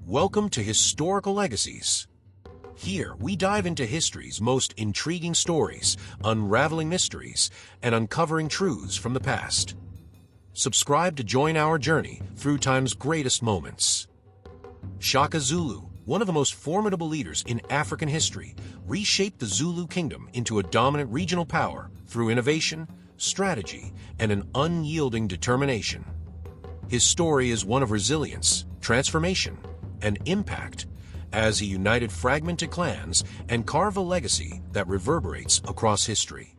Welcome to Historical Legacies. Here, we dive into history's most intriguing stories, unraveling mysteries, and uncovering truths from the past. Subscribe to join our journey through time's greatest moments. Shaka Zulu, one of the most formidable leaders in African history, reshaped the Zulu kingdom into a dominant regional power through innovation, strategy, and an unyielding determination. His story is one of resilience, transformation, and impact, as he united fragmented clans and carved a legacy that reverberates across history.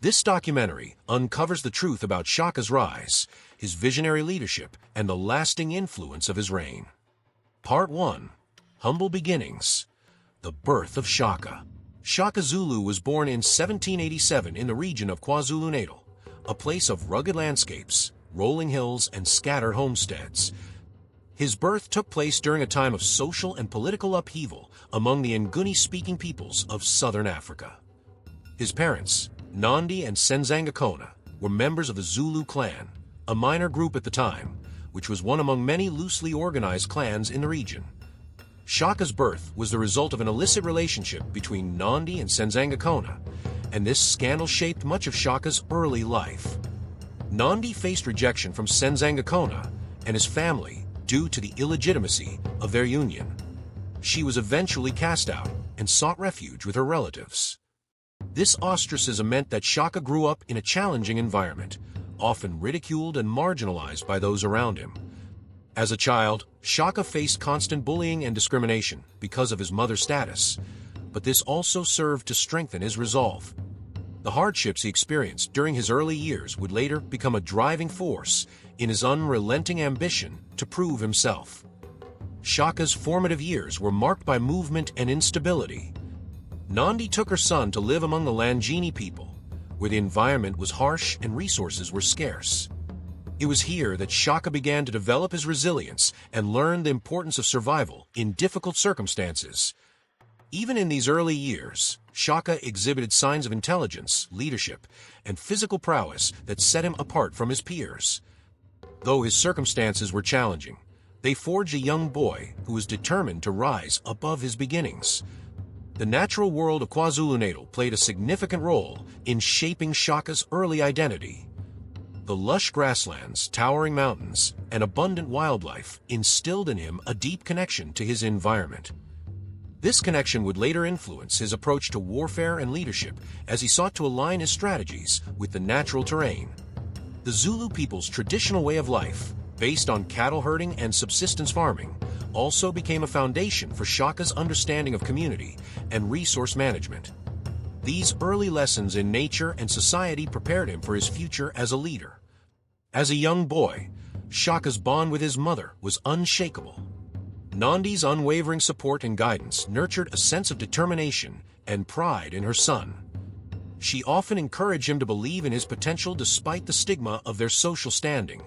This documentary uncovers the truth about Shaka's rise, his visionary leadership, and the lasting influence of his reign. Part 1. Humble Beginnings. The Birth of Shaka. Shaka Zulu was born in 1787 in the region of KwaZulu-Natal, a place of rugged landscapes, rolling hills, and scattered homesteads. His birth took place during a time of social and political upheaval among the Nguni-speaking peoples of southern Africa. His parents, Nandi and Senzangakona, were members of the Zulu clan, a minor group at the time, which was one among many loosely organized clans in the region. Shaka's birth was the result of an illicit relationship between Nandi and Senzangakona, and this scandal shaped much of Shaka's early life. Nandi faced rejection from Senzangakona and his family due to the illegitimacy of their union. She was eventually cast out and sought refuge with her relatives. This ostracism meant that Shaka grew up in a challenging environment, often ridiculed and marginalized by those around him. As a child, Shaka faced constant bullying and discrimination because of his mother's status, but this also served to strengthen his resolve. The hardships he experienced during his early years would later become a driving force in his unrelenting ambition to prove himself. Shaka's formative years were marked by movement and instability. Nandi took her son to live among the Langini people, where the environment was harsh and resources were scarce. It was here that Shaka began to develop his resilience and learn the importance of survival in difficult circumstances. Even in these early years, Shaka exhibited signs of intelligence, leadership, and physical prowess that set him apart from his peers. Though his circumstances were challenging, they forged a young boy who was determined to rise above his beginnings. The natural world of KwaZulu-Natal played a significant role in shaping Shaka's early identity. The lush grasslands, towering mountains, and abundant wildlife instilled in him a deep connection to his environment. This connection would later influence his approach to warfare and leadership as he sought to align his strategies with the natural terrain. The Zulu people's traditional way of life, based on cattle herding and subsistence farming, also became a foundation for Shaka's understanding of community and resource management. These early lessons in nature and society prepared him for his future as a leader. As a young boy, Shaka's bond with his mother was unshakable. Nandi's unwavering support and guidance nurtured a sense of determination and pride in her son. She often encouraged him to believe in his potential despite the stigma of their social standing.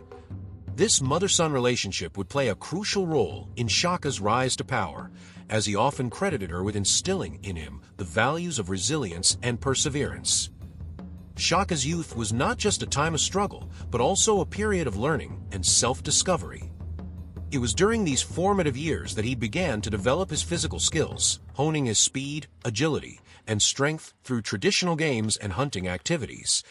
This mother-son relationship would play a crucial role in Shaka's rise to power, as he often credited her with instilling in him the values of resilience and perseverance. Shaka's youth was not just a time of struggle, but also a period of learning and self-discovery. It was during these formative years that he began to develop his physical skills, honing his speed, agility, and strength through traditional games and hunting activities.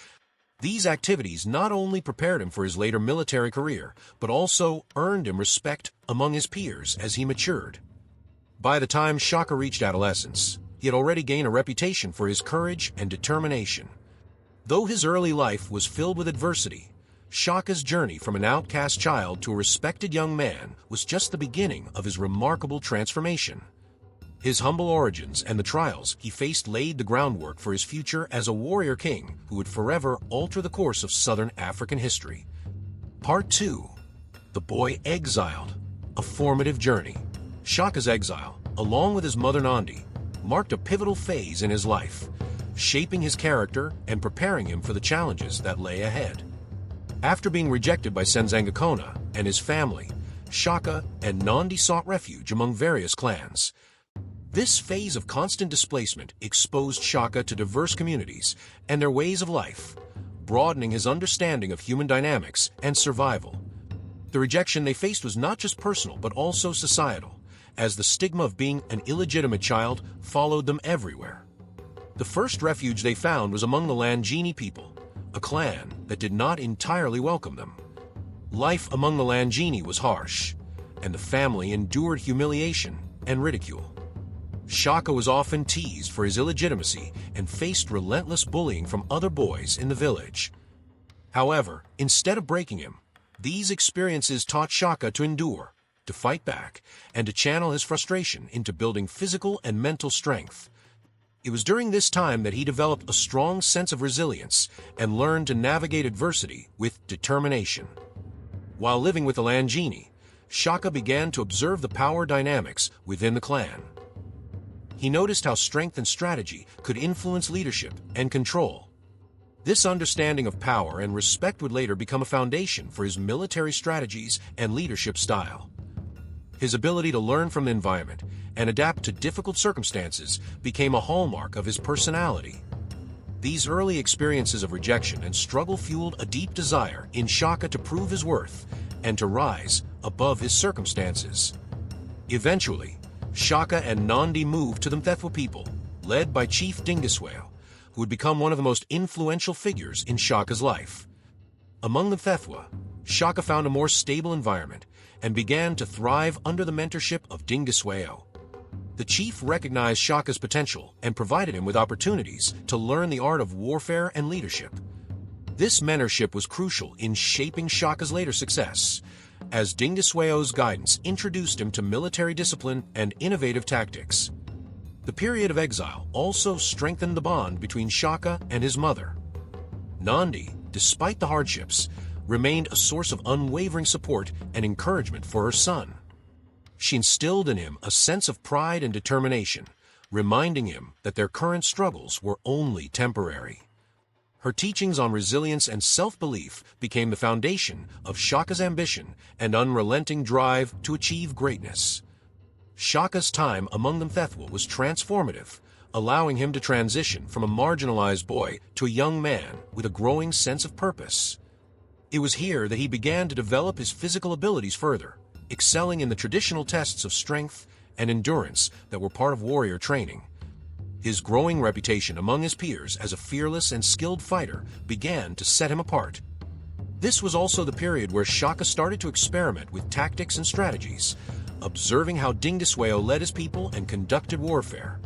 These activities not only prepared him for his later military career, but also earned him respect among his peers as he matured. By the time Shaka reached adolescence, he had already gained a reputation for his courage and determination. Though his early life was filled with adversity, Shaka's journey from an outcast child to a respected young man was just the beginning of his remarkable transformation. His humble origins and the trials he faced laid the groundwork for his future as a warrior king who would forever alter the course of Southern African history. Part 2. The Boy Exiled. A Formative Journey. Shaka's exile, along with his mother Nandi, marked a pivotal phase in his life, shaping his character and preparing him for the challenges that lay ahead. After being rejected by Senzangakona and his family, Shaka and Nandi sought refuge among various clans. This phase of constant displacement exposed Shaka to diverse communities and their ways of life, broadening his understanding of human dynamics and survival. The rejection they faced was not just personal but also societal, as the stigma of being an illegitimate child followed them everywhere. The first refuge they found was among the Langini people, a clan that did not entirely welcome them. Life among the Langini was harsh, and the family endured humiliation and ridicule. Shaka was often teased for his illegitimacy and faced relentless bullying from other boys in the village. However, instead of breaking him, these experiences taught Shaka to endure, to fight back, and to channel his frustration into building physical and mental strength. It was during this time that he developed a strong sense of resilience and learned to navigate adversity with determination. While living with the Langini, Shaka began to observe the power dynamics within the clan. He noticed how strength and strategy could influence leadership and control. This understanding of power and respect would later become a foundation for his military strategies and leadership style. His ability to learn from the environment and adapt to difficult circumstances became a hallmark of his personality. These early experiences of rejection and struggle fueled a deep desire in Shaka to prove his worth and to rise above his circumstances. Eventually, Shaka and Nandi moved to the Mthethwa people, led by Chief Dingiswayo, who would become one of the most influential figures in Shaka's life. Among the Mthethwa, Shaka found a more stable environment and began to thrive under the mentorship of Dingiswayo. The chief recognized Shaka's potential and provided him with opportunities to learn the art of warfare and leadership. This mentorship was crucial in shaping Shaka's later success, as Dingiswayo's guidance introduced him to military discipline and innovative tactics. The period of exile also strengthened the bond between Shaka and his mother. Nandi, despite the hardships, remained a source of unwavering support and encouragement for her son. She instilled in him a sense of pride and determination, reminding him that their current struggles were only temporary. Her teachings on resilience and self-belief became the foundation of Shaka's ambition and unrelenting drive to achieve greatness. Shaka's time among the Mthethwa was transformative, allowing him to transition from a marginalized boy to a young man with a growing sense of purpose. It was here that he began to develop his physical abilities further, excelling in the traditional tests of strength and endurance that were part of warrior training. His growing reputation among his peers as a fearless and skilled fighter began to set him apart. This was also the period where Shaka started to experiment with tactics and strategies, observing how Dingiswayo led his people and conducted warfare.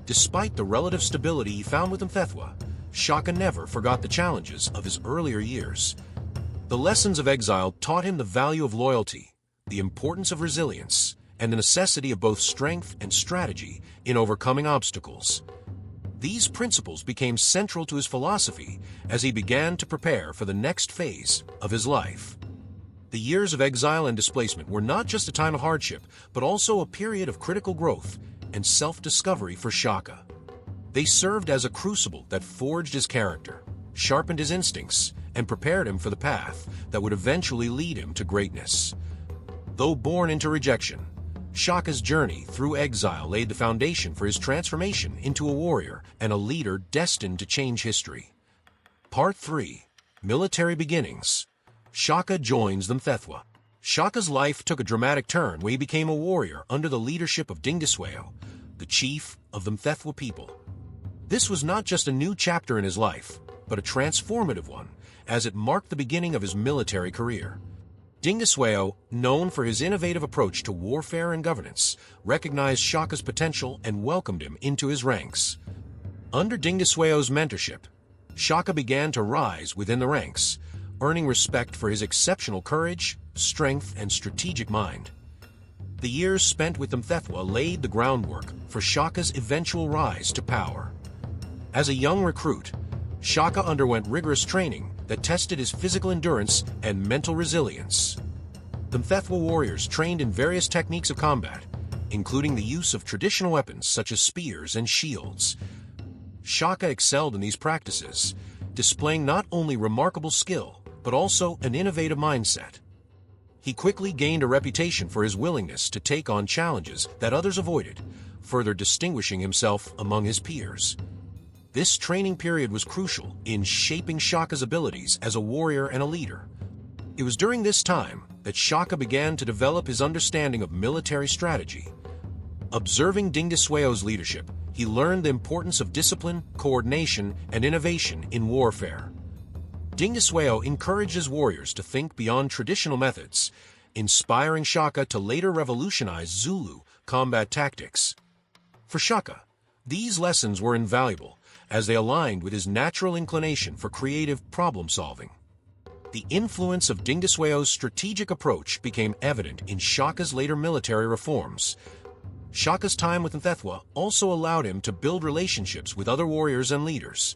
Despite the relative stability he found with Mthethwa, Shaka never forgot the challenges of his earlier years. The lessons of exile taught him the value of loyalty, the importance of resilience, and the necessity of both strength and strategy in overcoming obstacles. These principles became central to his philosophy as he began to prepare for the next phase of his life. The years of exile and displacement were not just a time of hardship, but also a period of critical growth and self-discovery for Shaka. They served as a crucible that forged his character, sharpened his instincts, and prepared him for the path that would eventually lead him to greatness. Though born into rejection, Shaka's journey through exile laid the foundation for his transformation into a warrior and a leader destined to change history. Part 3. Military Beginnings. Shaka joins the Mthethwa. Shaka's life took a dramatic turn when he became a warrior under the leadership of Dingiswayo, the chief of the Mthethwa people. This was not just a new chapter in his life, but a transformative one, as it marked the beginning of his military career. Dingiswayo, known for his innovative approach to warfare and governance, recognized Shaka's potential and welcomed him into his ranks. Under Dingiswayo's mentorship, Shaka began to rise within the ranks, earning respect for his exceptional courage, strength, and strategic mind. The years spent with the Mthethwa laid the groundwork for Shaka's eventual rise to power. As a young recruit, Shaka underwent rigorous training that tested his physical endurance and mental resilience. The Mthethwa warriors trained in various techniques of combat, including the use of traditional weapons such as spears and shields. Shaka excelled in these practices, displaying not only remarkable skill, but also an innovative mindset. He quickly gained a reputation for his willingness to take on challenges that others avoided, further distinguishing himself among his peers. This training period was crucial in shaping Shaka's abilities as a warrior and a leader. It was during this time that Shaka began to develop his understanding of military strategy, Observing Ding Desueo's leadership, he learned the importance of discipline, coordination, and innovation in warfare. Ding Desueo encouraged his warriors to think beyond traditional methods, inspiring Shaka to later revolutionize Zulu combat tactics. For Shaka, these lessons were invaluable, as they aligned with his natural inclination for creative problem-solving. The influence of Ding Desueo's strategic approach became evident in Shaka's later military reforms. Shaka's time with Mthethwa also allowed him to build relationships with other warriors and leaders.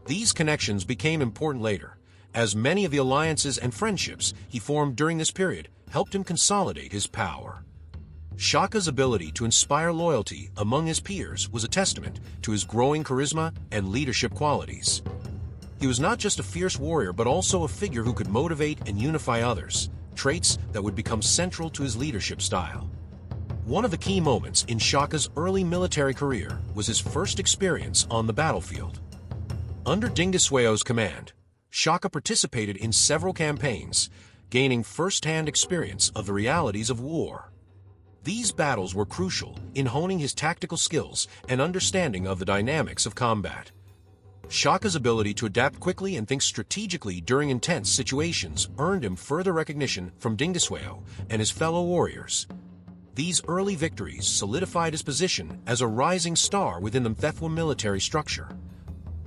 These connections became important later, as many of the alliances and friendships he formed during this period helped him consolidate his power. Shaka's ability to inspire loyalty among his peers was a testament to his growing charisma and leadership qualities. He was not just a fierce warrior but also a figure who could motivate and unify others, traits that would become central to his leadership style. One of the key moments in Shaka's early military career was his first experience on the battlefield. Under Ding Desueo's command, Shaka participated in several campaigns, gaining first-hand experience of the realities of war. These battles were crucial in honing his tactical skills and understanding of the dynamics of combat. Shaka's ability to adapt quickly and think strategically during intense situations earned him further recognition from Ding Desueo and his fellow warriors. These early victories solidified his position as a rising star within the Mthethwa military structure.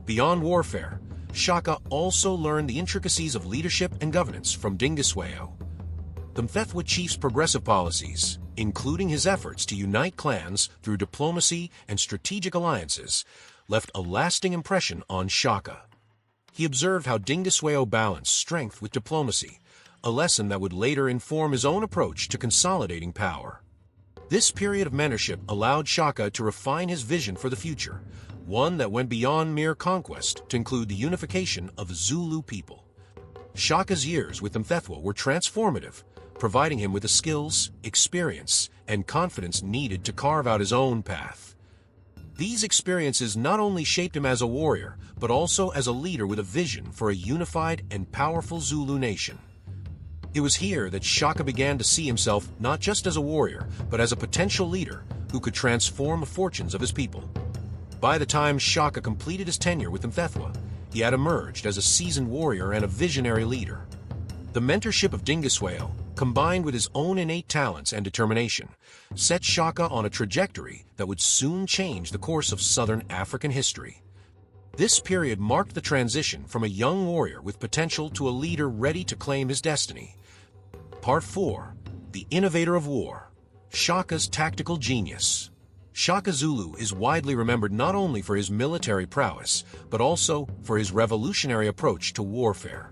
Beyond warfare, Shaka also learned the intricacies of leadership and governance from Ding Desueo. The Mthethwa chief's progressive policies, including his efforts to unite clans through diplomacy and strategic alliances, left a lasting impression on Shaka. He observed how Ding Desueo balanced strength with diplomacy, a lesson that would later inform his own approach to consolidating power. This period of mentorship allowed Shaka to refine his vision for the future, one that went beyond mere conquest to include the unification of the Zulu people. Shaka's years with Mthethwa were transformative, providing him with the skills, experience, and confidence needed to carve out his own path. These experiences not only shaped him as a warrior, but also as a leader with a vision for a unified and powerful Zulu nation. It was here that Shaka began to see himself not just as a warrior, but as a potential leader who could transform the fortunes of his people. By the time Shaka completed his tenure with Mthethwa, he had emerged as a seasoned warrior and a visionary leader. The mentorship of Ding Desueo, combined with his own innate talents and determination, set Shaka on a trajectory that would soon change the course of Southern African history. This period marked the transition from a young warrior with potential to a leader ready to claim his destiny. Part 4. The Innovator of War. Shaka's Tactical Genius. Shaka Zulu is widely remembered not only for his military prowess, but also for his revolutionary approach to warfare.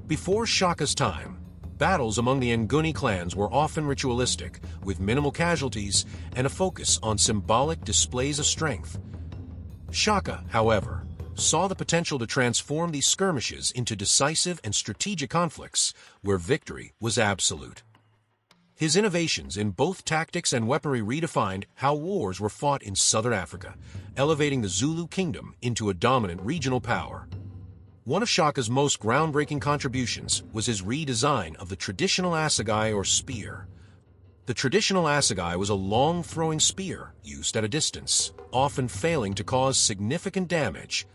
Before Shaka's time, battles among the Nguni clans were often ritualistic, with minimal casualties and a focus on symbolic displays of strength. Shaka, however, saw the potential to transform these skirmishes into decisive and strategic conflicts, where victory was absolute. His innovations in both tactics and weaponry redefined how wars were fought in Southern Africa, elevating the Zulu kingdom into a dominant regional power. One of Shaka's most groundbreaking contributions was his redesign of the traditional assegai or spear. The traditional assegai was a long throwing spear used at a distance, often failing to cause significant damage.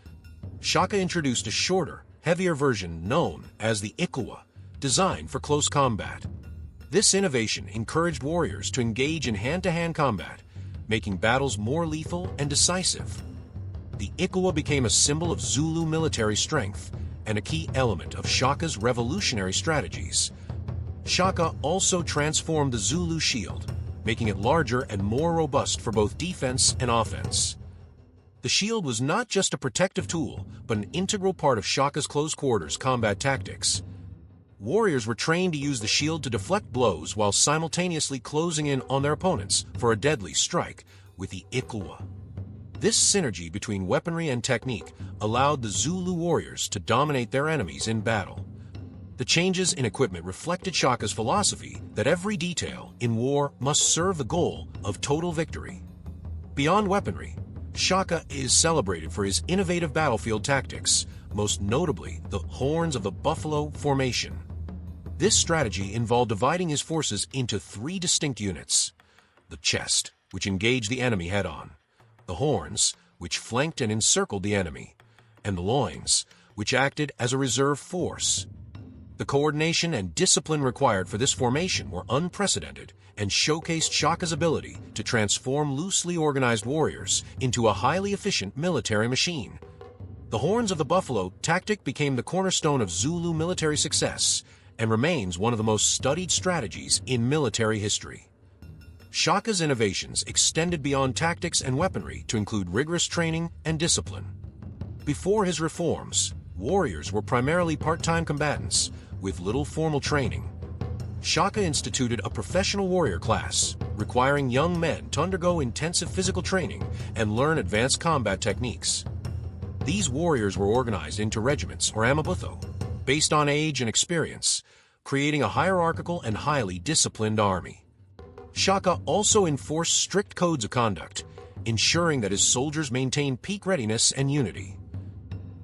Shaka introduced a shorter, heavier version known as the ikuwa, designed for close combat. This innovation encouraged warriors to engage in hand-to-hand combat, making battles more lethal and decisive. The ikuwa became a symbol of Zulu military strength and a key element of Shaka's revolutionary strategies. Shaka also transformed the Zulu shield, making it larger and more robust for both defense and offense. The shield was not just a protective tool, but an integral part of Shaka's close-quarters combat tactics. Warriors were trained to use the shield to deflect blows while simultaneously closing in on their opponents for a deadly strike with the ikuwa. This synergy between weaponry and technique allowed the Zulu warriors to dominate their enemies in battle. The changes in equipment reflected Shaka's philosophy that every detail in war must serve the goal of total victory. Beyond weaponry, Shaka is celebrated for his innovative battlefield tactics, most notably the Horns of the Buffalo formation. This strategy involved dividing his forces into 3 distinct units: the chest, which engaged the enemy head-on, the horns, which flanked and encircled the enemy, and the loins, which acted as a reserve force. The coordination and discipline required for this formation were unprecedented and showcased Shaka's ability to transform loosely organized warriors into a highly efficient military machine. The horns of the buffalo tactic became the cornerstone of Zulu military success and remains one of the most studied strategies in military history. Shaka's innovations extended beyond tactics and weaponry to include rigorous training and discipline. Before his reforms, warriors were primarily part-time combatants with little formal training. Shaka instituted a professional warrior class, requiring young men to undergo intensive physical training and learn advanced combat techniques. These warriors were organized into regiments or amabutho, based on age and experience, creating a hierarchical and highly disciplined army. Shaka also enforced strict codes of conduct, ensuring that his soldiers maintained peak readiness and unity.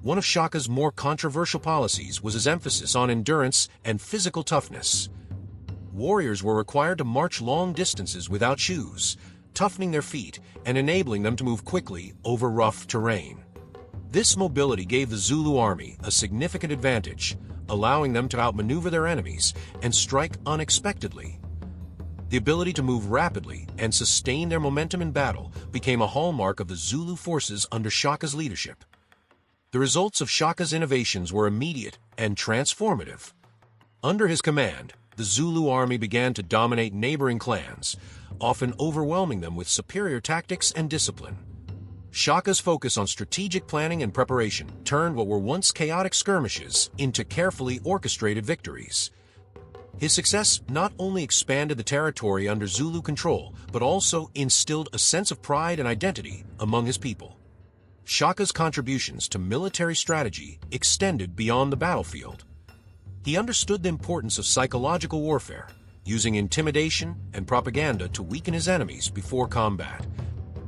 One of Shaka's more controversial policies was his emphasis on endurance and physical toughness. Warriors were required to march long distances without shoes, toughening their feet and enabling them to move quickly over rough terrain. This mobility gave the Zulu army a significant advantage, allowing them to outmaneuver their enemies and strike unexpectedly. The ability to move rapidly and sustain their momentum in battle became a hallmark of the Zulu forces under Shaka's leadership. The results of Shaka's innovations were immediate and transformative. Under his command, the Zulu army began to dominate neighboring clans, often overwhelming them with superior tactics and discipline. Shaka's focus on strategic planning and preparation turned what were once chaotic skirmishes into carefully orchestrated victories. His success not only expanded the territory under Zulu control, but also instilled a sense of pride and identity among his people. Shaka's contributions to military strategy extended beyond the battlefield. He understood the importance of psychological warfare, using intimidation and propaganda to weaken his enemies before combat.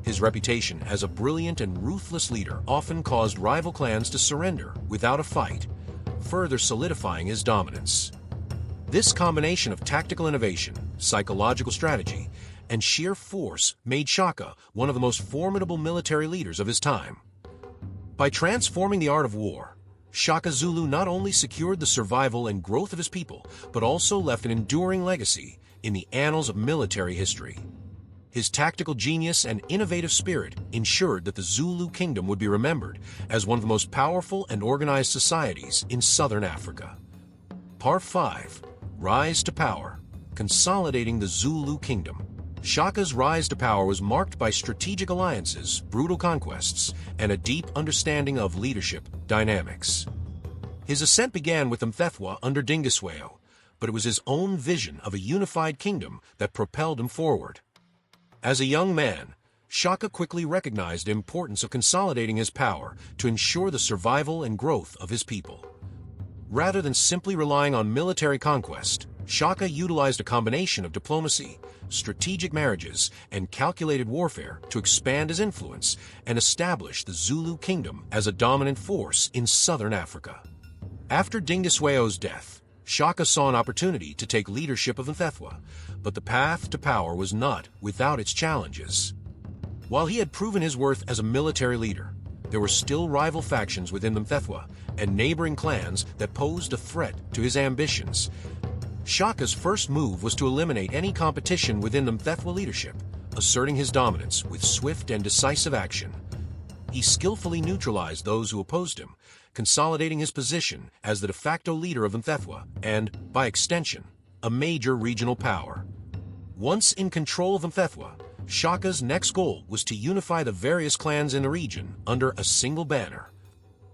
His reputation as a brilliant and ruthless leader often caused rival clans to surrender without a fight, further solidifying his dominance. This combination of tactical innovation, psychological strategy, and sheer force made Shaka one of the most formidable military leaders of his time. By transforming the art of war, Shaka Zulu not only secured the survival and growth of his people, but also left an enduring legacy in the annals of military history. His tactical genius and innovative spirit ensured that the Zulu kingdom would be remembered as one of the most powerful and organized societies in southern Africa. Part 5. Rise to Power. Consolidating the Zulu Kingdom. Shaka's rise to power was marked by strategic alliances, brutal conquests, and a deep understanding of leadership dynamics. His ascent began with Mthethwa under Dingiswayo, but it was his own vision of a unified kingdom that propelled him forward. As a young man, Shaka quickly recognized the importance of consolidating his power to ensure the survival and growth of his people. Rather than simply relying on military conquest, Shaka utilized a combination of diplomacy, strategic marriages, and calculated warfare to expand his influence and establish the Zulu kingdom as a dominant force in southern Africa. After Dingiswayo's death, Shaka saw an opportunity to take leadership of Mthethwa, but the path to power was not without its challenges. While he had proven his worth as a military leader, there were still rival factions within Mthethwa and neighboring clans that posed a threat to his ambitions. Shaka's first move was to eliminate any competition within the Mthethwa leadership, asserting his dominance with swift and decisive action. He skillfully neutralized those who opposed him, consolidating his position as the de facto leader of Mthethwa and, by extension, a major regional power. Once in control of Mthethwa, Shaka's next goal was to unify the various clans in the region under a single banner.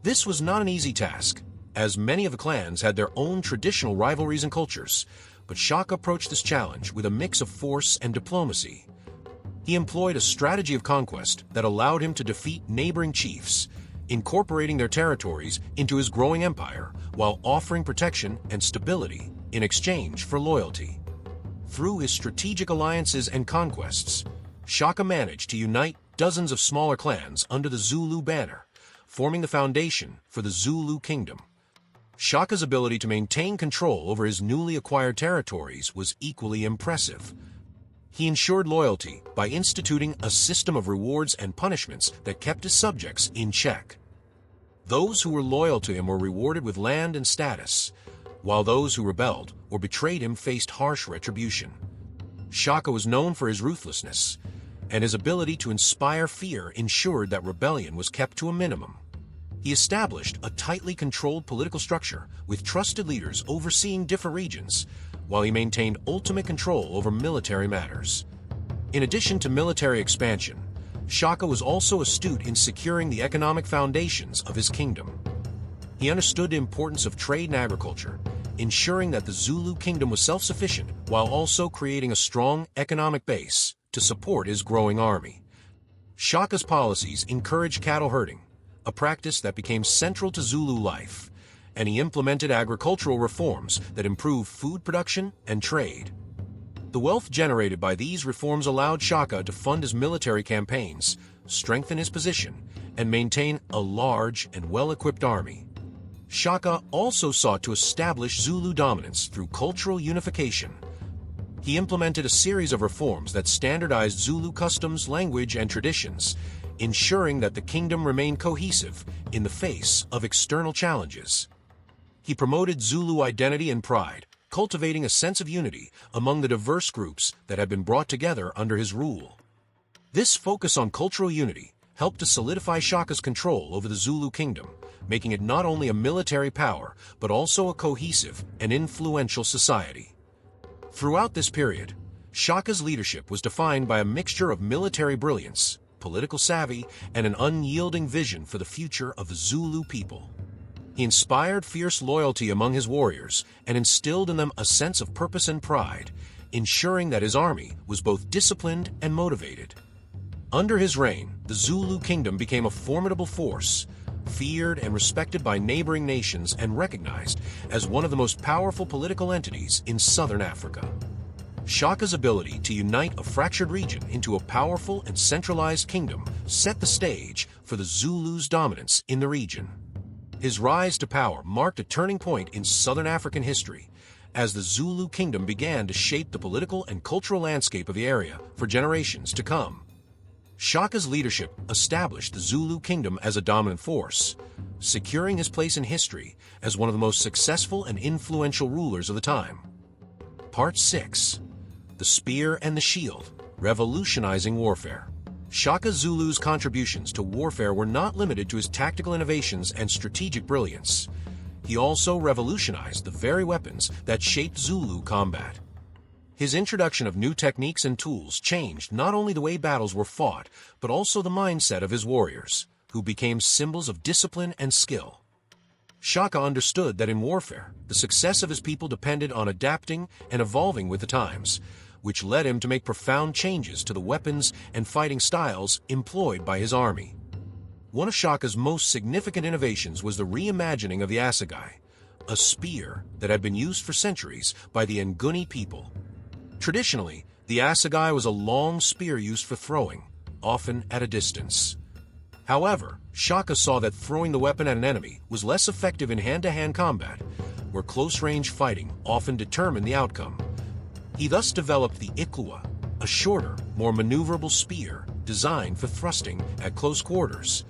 This was not an easy task, as many of the clans had their own traditional rivalries and cultures, but Shaka approached this challenge with a mix of force and diplomacy. He employed a strategy of conquest that allowed him to defeat neighboring chiefs, incorporating their territories into his growing empire while offering protection and stability in exchange for loyalty. Through his strategic alliances and conquests, Shaka managed to unite dozens of smaller clans under the Zulu banner, forming the foundation for the Zulu kingdom. Shaka's ability to maintain control over his newly acquired territories was equally impressive. He ensured loyalty by instituting a system of rewards and punishments that kept his subjects in check. Those who were loyal to him were rewarded with land and status, while those who rebelled or betrayed him faced harsh retribution. Shaka was known for his ruthlessness, and his ability to inspire fear ensured that rebellion was kept to a minimum. He established a tightly controlled political structure with trusted leaders overseeing different regions, while he maintained ultimate control over military matters. In addition to military expansion, Shaka was also astute in securing the economic foundations of his kingdom. He understood the importance of trade and agriculture, ensuring that the Zulu kingdom was self-sufficient while also creating a strong economic base to support his growing army. Shaka's policies encouraged cattle herding, a practice that became central to Zulu life, and he implemented agricultural reforms that improved food production and trade. The wealth generated by these reforms allowed Shaka to fund his military campaigns, strengthen his position, and maintain a large and well-equipped army. Shaka also sought to establish Zulu dominance through cultural unification. He implemented a series of reforms that standardized Zulu customs, language, and traditions, ensuring that the kingdom remained cohesive in the face of external challenges. He promoted Zulu identity and pride, cultivating a sense of unity among the diverse groups that had been brought together under his rule. This focus on cultural unity helped to solidify Shaka's control over the Zulu kingdom, making it not only a military power, but also a cohesive and influential society. Throughout this period, Shaka's leadership was defined by a mixture of military brilliance, political savvy, and an unyielding vision for the future of the Zulu people. He inspired fierce loyalty among his warriors and instilled in them a sense of purpose and pride, ensuring that his army was both disciplined and motivated. Under his reign, the Zulu kingdom became a formidable force, feared and respected by neighboring nations and recognized as one of the most powerful political entities in southern Africa. Shaka's ability to unite a fractured region into a powerful and centralized kingdom set the stage for the Zulus' dominance in the region. His rise to power marked a turning point in southern African history, as the Zulu kingdom began to shape the political and cultural landscape of the area for generations to come. Shaka's leadership established the Zulu kingdom as a dominant force, securing his place in history as one of the most successful and influential rulers of the time. Part 6. The Spear and the Shield, Revolutionizing Warfare. Shaka Zulu's contributions to warfare were not limited to his tactical innovations and strategic brilliance. He also revolutionized the very weapons that shaped Zulu combat. His introduction of new techniques and tools changed not only the way battles were fought, but also the mindset of his warriors, who became symbols of discipline and skill. Shaka understood that in warfare, the success of his people depended on adapting and evolving with the times, which led him to make profound changes to the weapons and fighting styles employed by his army. One of Shaka's most significant innovations was the reimagining of the assegai, a spear that had been used for centuries by the Nguni people. Traditionally, the assegai was a long spear used for throwing, often at a distance. However, Shaka saw that throwing the weapon at an enemy was less effective in hand-to-hand combat, where close-range fighting often determined the outcome. He thus developed the ikluwa, a shorter, more maneuverable spear designed for thrusting at close quarters.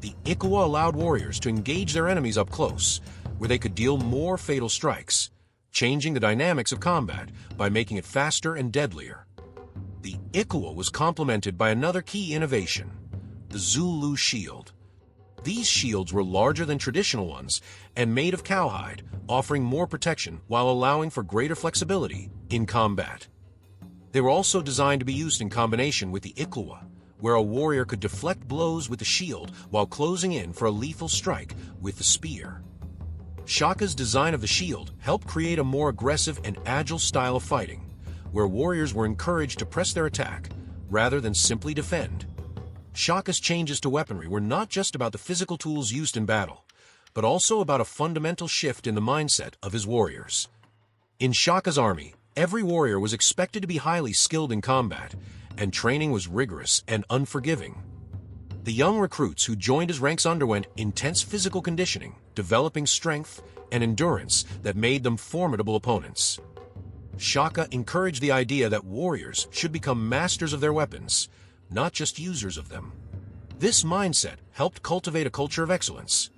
The ikluwa allowed warriors to engage their enemies up close, where they could deal more fatal strikes, changing the dynamics of combat by making it faster and deadlier. The ikluwa was complemented by another key innovation, the Zulu shield. These shields were larger than traditional ones and made of cowhide, offering more protection while allowing for greater flexibility in combat. They were also designed to be used in combination with the ikluwa, where a warrior could deflect blows with the shield while closing in for a lethal strike with the spear. Shaka's design of the shield helped create a more aggressive and agile style of fighting, where warriors were encouraged to press their attack rather than simply defend. Shaka's changes to weaponry were not just about the physical tools used in battle, but also about a fundamental shift in the mindset of his warriors. In Shaka's army, every warrior was expected to be highly skilled in combat, and training was rigorous and unforgiving. The young recruits who joined his ranks underwent intense physical conditioning, developing strength and endurance that made them formidable opponents. Shaka encouraged the idea that warriors should become masters of their weapons, not just users of them. This mindset helped cultivate a culture of excellence,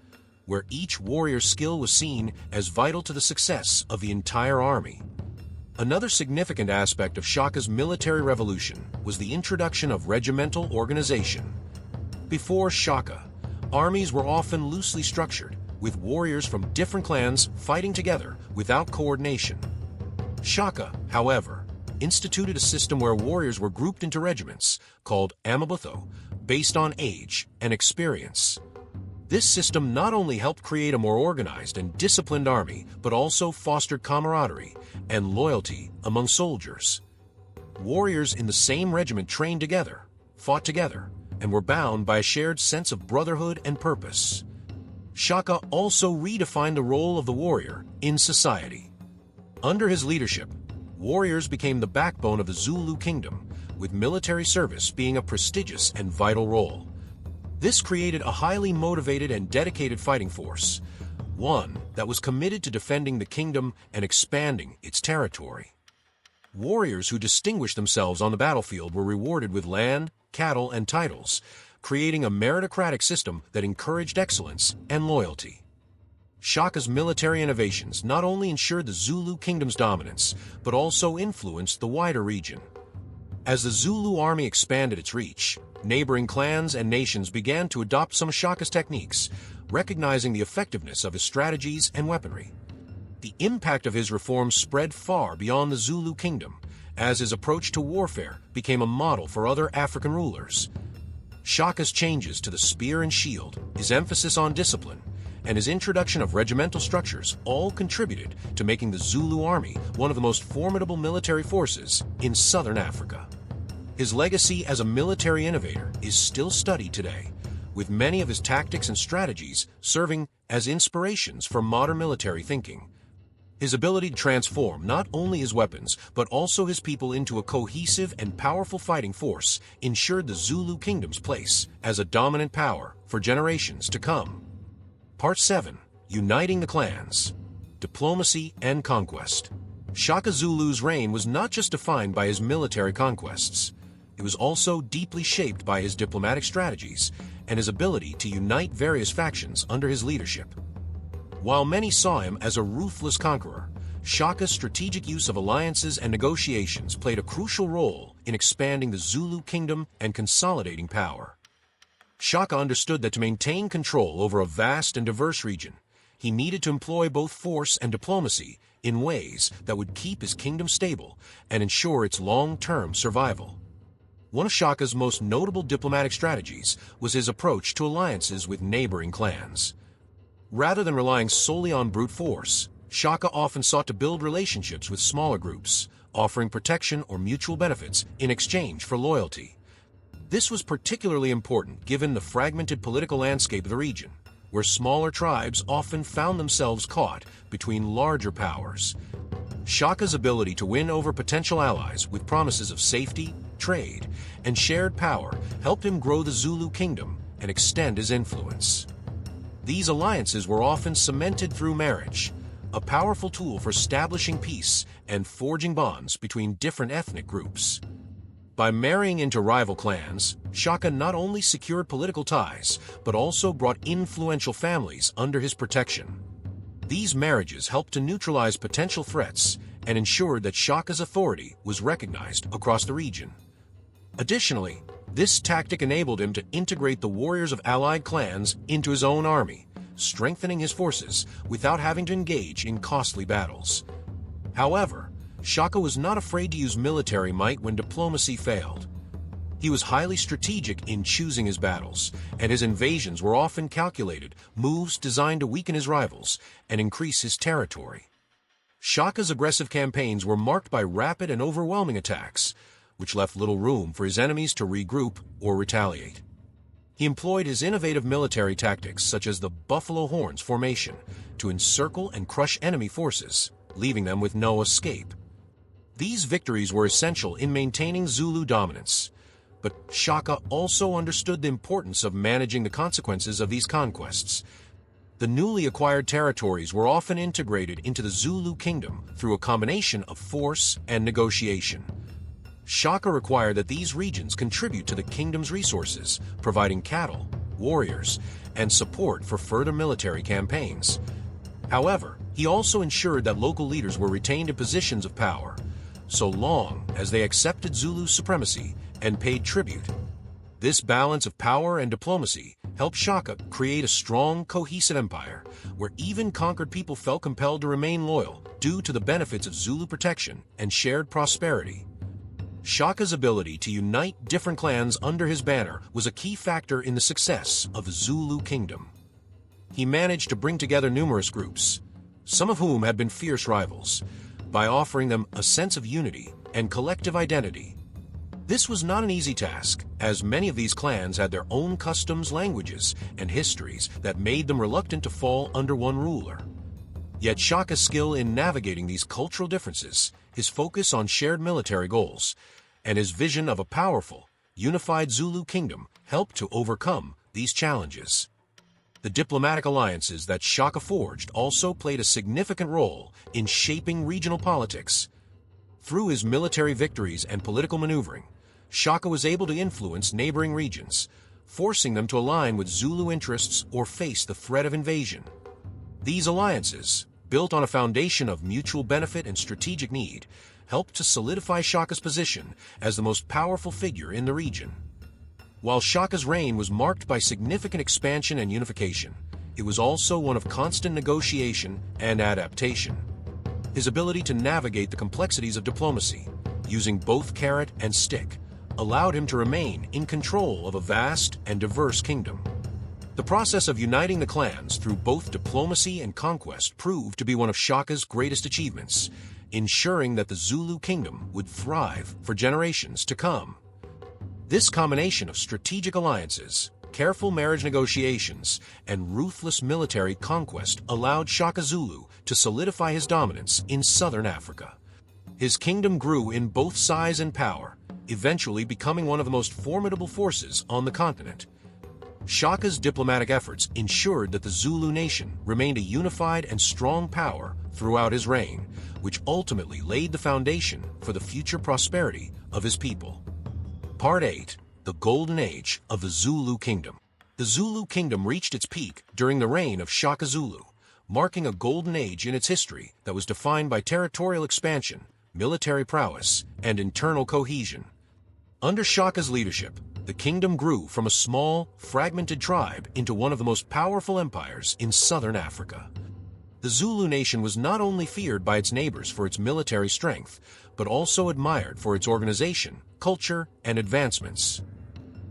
where each warrior's skill was seen as vital to the success of the entire army. Another significant aspect of Shaka's military revolution was the introduction of regimental organization. Before Shaka, armies were often loosely structured, with warriors from different clans fighting together without coordination. Shaka, however, instituted a system where warriors were grouped into regiments, called amabutho, based on age and experience. This system not only helped create a more organized and disciplined army, but also fostered camaraderie and loyalty among soldiers. Warriors in the same regiment trained together, fought together, and were bound by a shared sense of brotherhood and purpose. Shaka also redefined the role of the warrior in society. Under his leadership, warriors became the backbone of the Zulu kingdom, with military service being a prestigious and vital role. This created a highly motivated and dedicated fighting force, one that was committed to defending the kingdom and expanding its territory. Warriors who distinguished themselves on the battlefield were rewarded with land, cattle, and titles, creating a meritocratic system that encouraged excellence and loyalty. Shaka's military innovations not only ensured the Zulu kingdom's dominance, but also influenced the wider region. As the Zulu army expanded its reach, neighboring clans and nations began to adopt some of Shaka's techniques, recognizing the effectiveness of his strategies and weaponry. The impact of his reforms spread far beyond the Zulu kingdom, as his approach to warfare became a model for other African rulers. Shaka's changes to the spear and shield, his emphasis on discipline, and his introduction of regimental structures all contributed to making the Zulu army one of the most formidable military forces in southern Africa. His legacy as a military innovator is still studied today, with many of his tactics and strategies serving as inspirations for modern military thinking. His ability to transform not only his weapons, but also his people into a cohesive and powerful fighting force ensured the Zulu kingdom's place as a dominant power for generations to come. Part 7. Uniting the Clans. Diplomacy and Conquest. Shaka Zulu's reign was not just defined by his military conquests. It was also deeply shaped by his diplomatic strategies and his ability to unite various factions under his leadership. While many saw him as a ruthless conqueror, Shaka's strategic use of alliances and negotiations played a crucial role in expanding the Zulu kingdom and consolidating power. Shaka understood that to maintain control over a vast and diverse region, he needed to employ both force and diplomacy in ways that would keep his kingdom stable and ensure its long-term survival. One of Shaka's most notable diplomatic strategies was his approach to alliances with neighboring clans. Rather than relying solely on brute force, Shaka often sought to build relationships with smaller groups, offering protection or mutual benefits in exchange for loyalty. This was particularly important given the fragmented political landscape of the region, where smaller tribes often found themselves caught between larger powers. Shaka's ability to win over potential allies with promises of safety, trade, and shared power helped him grow the Zulu kingdom and extend his influence. These alliances were often cemented through marriage, a powerful tool for establishing peace and forging bonds between different ethnic groups. By marrying into rival clans, Shaka not only secured political ties, but also brought influential families under his protection. These marriages helped to neutralize potential threats and ensured that Shaka's authority was recognized across the region. Additionally, this tactic enabled him to integrate the warriors of allied clans into his own army, strengthening his forces without having to engage in costly battles. However, Shaka was not afraid to use military might when diplomacy failed. He was highly strategic in choosing his battles, and his invasions were often calculated moves designed to weaken his rivals and increase his territory. Shaka's aggressive campaigns were marked by rapid and overwhelming attacks, which left little room for his enemies to regroup or retaliate. He employed his innovative military tactics such as the buffalo horns formation to encircle and crush enemy forces, leaving them with no escape. These victories were essential in maintaining Zulu dominance, but Shaka also understood the importance of managing the consequences of these conquests. The newly acquired territories were often integrated into the Zulu kingdom through a combination of force and negotiation. Shaka required that these regions contribute to the kingdom's resources, providing cattle, warriors, and support for further military campaigns. However, he also ensured that local leaders were retained in positions of power, so long as they accepted Zulu's supremacy and paid tribute. This balance of power and diplomacy helped Shaka create a strong, cohesive empire, where even conquered people felt compelled to remain loyal due to the benefits of Zulu protection and shared prosperity. Shaka's ability to unite different clans under his banner was a key factor in the success of the Zulu kingdom. He managed to bring together numerous groups, some of whom had been fierce rivals, by offering them a sense of unity and collective identity. This was not an easy task, as many of these clans had their own customs, languages, and histories that made them reluctant to fall under one ruler. Yet Shaka's skill in navigating these cultural differences, his focus on shared military goals, and his vision of a powerful, unified Zulu kingdom helped to overcome these challenges. The diplomatic alliances that Shaka forged also played a significant role in shaping regional politics. Through his military victories and political maneuvering, Shaka was able to influence neighboring regions, forcing them to align with Zulu interests or face the threat of invasion. These alliances, built on a foundation of mutual benefit and strategic need, helped to solidify Shaka's position as the most powerful figure in the region. While Shaka's reign was marked by significant expansion and unification, it was also one of constant negotiation and adaptation. His ability to navigate the complexities of diplomacy, using both carrot and stick, allowed him to remain in control of a vast and diverse kingdom. The process of uniting the clans through both diplomacy and conquest proved to be one of Shaka's greatest achievements, ensuring that the Zulu kingdom would thrive for generations to come. This combination of strategic alliances, careful marriage negotiations, and ruthless military conquest allowed Shaka Zulu to solidify his dominance in southern Africa. His kingdom grew in both size and power, eventually becoming one of the most formidable forces on the continent. Shaka's diplomatic efforts ensured that the Zulu nation remained a unified and strong power throughout his reign, which ultimately laid the foundation for the future prosperity of his people. Part 8. The Golden Age of the Zulu Kingdom. The Zulu Kingdom reached its peak during the reign of Shaka Zulu, marking a golden age in its history that was defined by territorial expansion, military prowess, and internal cohesion. Under Shaka's leadership, the kingdom grew from a small, fragmented tribe into one of the most powerful empires in southern Africa. The Zulu nation was not only feared by its neighbors for its military strength, but also admired for its organization, culture, and advancements.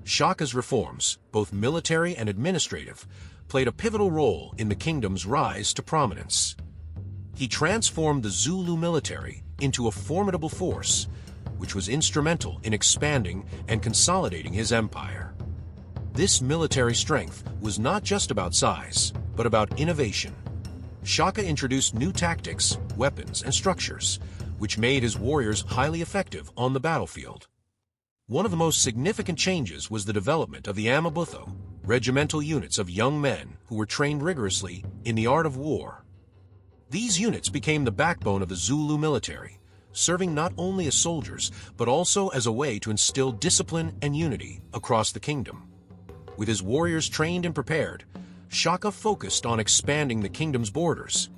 Shaka's reforms, both military and administrative, played a pivotal role in the kingdom's rise to prominence. He transformed the Zulu military into a formidable force, which was instrumental in expanding and consolidating his empire. This military strength was not just about size, but about innovation. Shaka introduced new tactics, weapons, and structures, which made his warriors highly effective on the battlefield. One of the most significant changes was the development of the Amabutho, regimental units of young men who were trained rigorously in the art of war. These units became the backbone of the Zulu military, serving not only as soldiers, but also as a way to instill discipline and unity across the kingdom. With his warriors trained and prepared, Shaka focused on expanding the kingdom's borders.